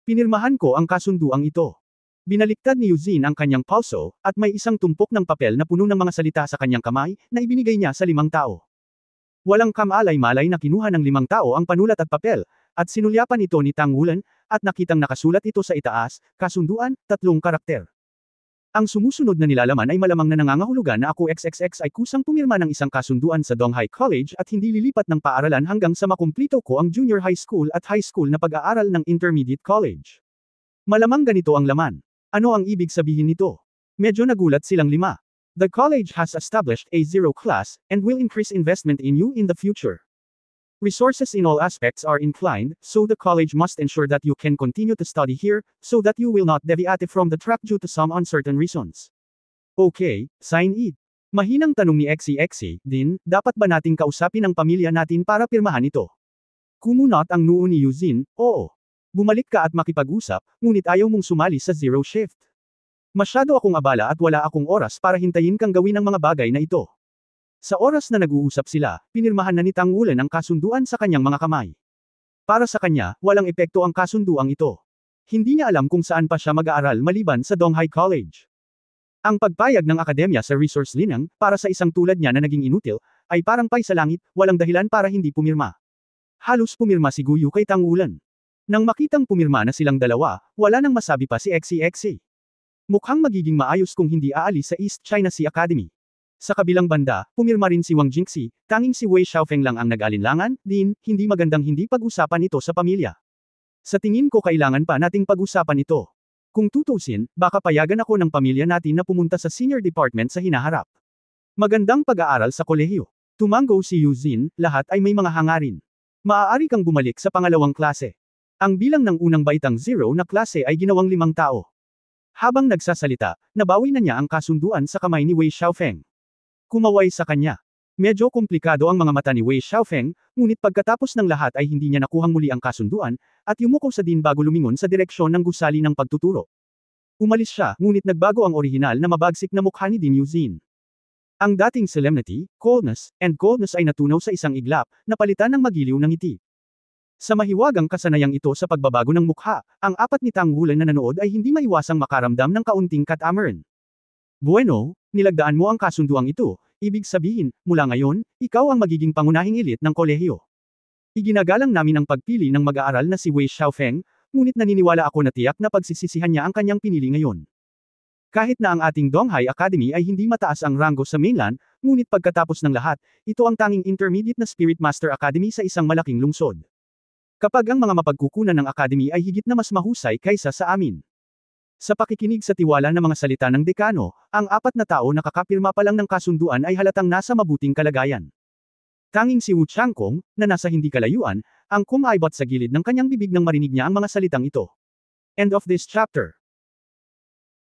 Pinirmahan ko ang kasunduang ito. Binaliktad ni Yuzin ang kanyang pulso, at may isang tumpok ng papel na puno ng mga salita sa kanyang kamay, na ibinigay niya sa 5 tao. Walang kamalay-malay na kinuha ng 5 tao ang panulat at papel, at sinulyapan ito ni Tang Wulan, at nakitang nakasulat ito sa itaas, kasunduan, 3 karakter. Ang sumusunod na nilalaman ay malamang na nangangahulugan na ako XXX ay kusang pumirma ng isang kasunduan sa Donghai College at hindi lilipat ng paaralan hanggang sa makumplito ko ang junior high school at high school na pag-aaral ng intermediate college. Malamang ganito ang laman. Ano ang ibig sabihin nito? Medyo nagulat silang 5. The college has established a zero class, and will increase investment in you in the future. Resources in all aspects are inclined, so the college must ensure that you can continue to study here, so that you will not deviate from the track due to some uncertain reasons. Okay, sign it. Mahinang tanong ni XXX, din, dapat ba nating kausapin ang pamilya natin para pirmahan ito? Kumunot ang noo ni Yuzin, oo. Bumalik ka at makipag-usap, ngunit ayaw mong sumali sa zero shift. Masyado akong abala at wala akong oras para hintayin kang gawin ang mga bagay na ito. Sa oras na nag-uusap sila, pinirmahan na ni Tang Wulan ang kasunduan sa kanyang mga kamay. Para sa kanya, walang epekto ang kasunduang ito. Hindi niya alam kung saan pa siya mag-aaral maliban sa Donghai College. Ang pagpayag ng akademya sa resource linang, para sa isang tulad niya na naging inutil, ay parang pay sa langit, walang dahilan para hindi pumirma. Halos pumirma si Guyu kay Tang Wulan. Nang makitang pumirma na silang dalawa, wala nang masabi pa si XXX. Mukhang magiging maayos kung hindi aalis sa East China Sea Academy. Sa kabilang banda, pumirma rin si Wang Jingxi, tanging si Wei Xiaofeng lang ang nag-alinlangan, din, hindi magandang hindi pag-usapan ito sa pamilya. Sa tingin ko kailangan pa nating pag-usapan ito. Kung tutusin, baka payagan ako ng pamilya natin na pumunta sa senior department sa hinaharap. Magandang pag-aaral sa kolehiyo. Tumango si Yuzin, lahat ay may mga hangarin. Maaari kang bumalik sa pangalawang klase. Ang bilang ng unang baitang zero na klase ay ginawang 5 tao. Habang nagsasalita, nabawi na niya ang kasunduan sa kamay ni Wei Xiaofeng. Kumaway sa kanya. Medyo komplikado ang mga mata ni Wei Xiaofeng, ngunit pagkatapos ng lahat ay hindi niya nakuhang muli ang kasunduan, at yumuko sa din bago lumingon sa direksyon ng gusali ng pagtuturo. Umalis siya, ngunit nagbago ang orihinal na mabagsik na mukha ni Din Yuzin. Ang dating solemnity, coldness ay natunaw sa isang iglap, na palitan ng magiliw ng ngiti. Sa mahiwagang kasanayang ito sa pagbabago ng mukha, ang 4 ni Tang Wulan na nanood ay hindi maiwasang makaramdam ng kaunting katamaran. Bueno, nilagdaan mo ang kasunduang ito, ibig sabihin, mula ngayon, ikaw ang magiging pangunahing elite ng kolehiyo. Iginagalang namin ang pagpili ng mag-aaral na si Wei Xiaofeng, ngunit naniniwala ako na tiyak na pagsisisihan niya ang kanyang pinili ngayon. Kahit na ang ating Donghai Academy ay hindi mataas ang ranggo sa mainland, ngunit pagkatapos ng lahat, ito ang tanging intermediate na Spirit Master Academy sa isang malaking lungsod. Kapag ang mga mapagkukunan ng Academy ay higit na mas mahusay kaysa sa amin. Sa pakikinig sa tiwala ng mga salita ng dekano, ang 4 na tao na kakapirma pa lang ng kasunduan ay halatang nasa mabuting kalagayan. Tanging si Wu Changkong, na nasa hindi kalayuan, ang kumaibot sa gilid ng kanyang bibig nang marinig niya ang mga salitang ito. End of this chapter.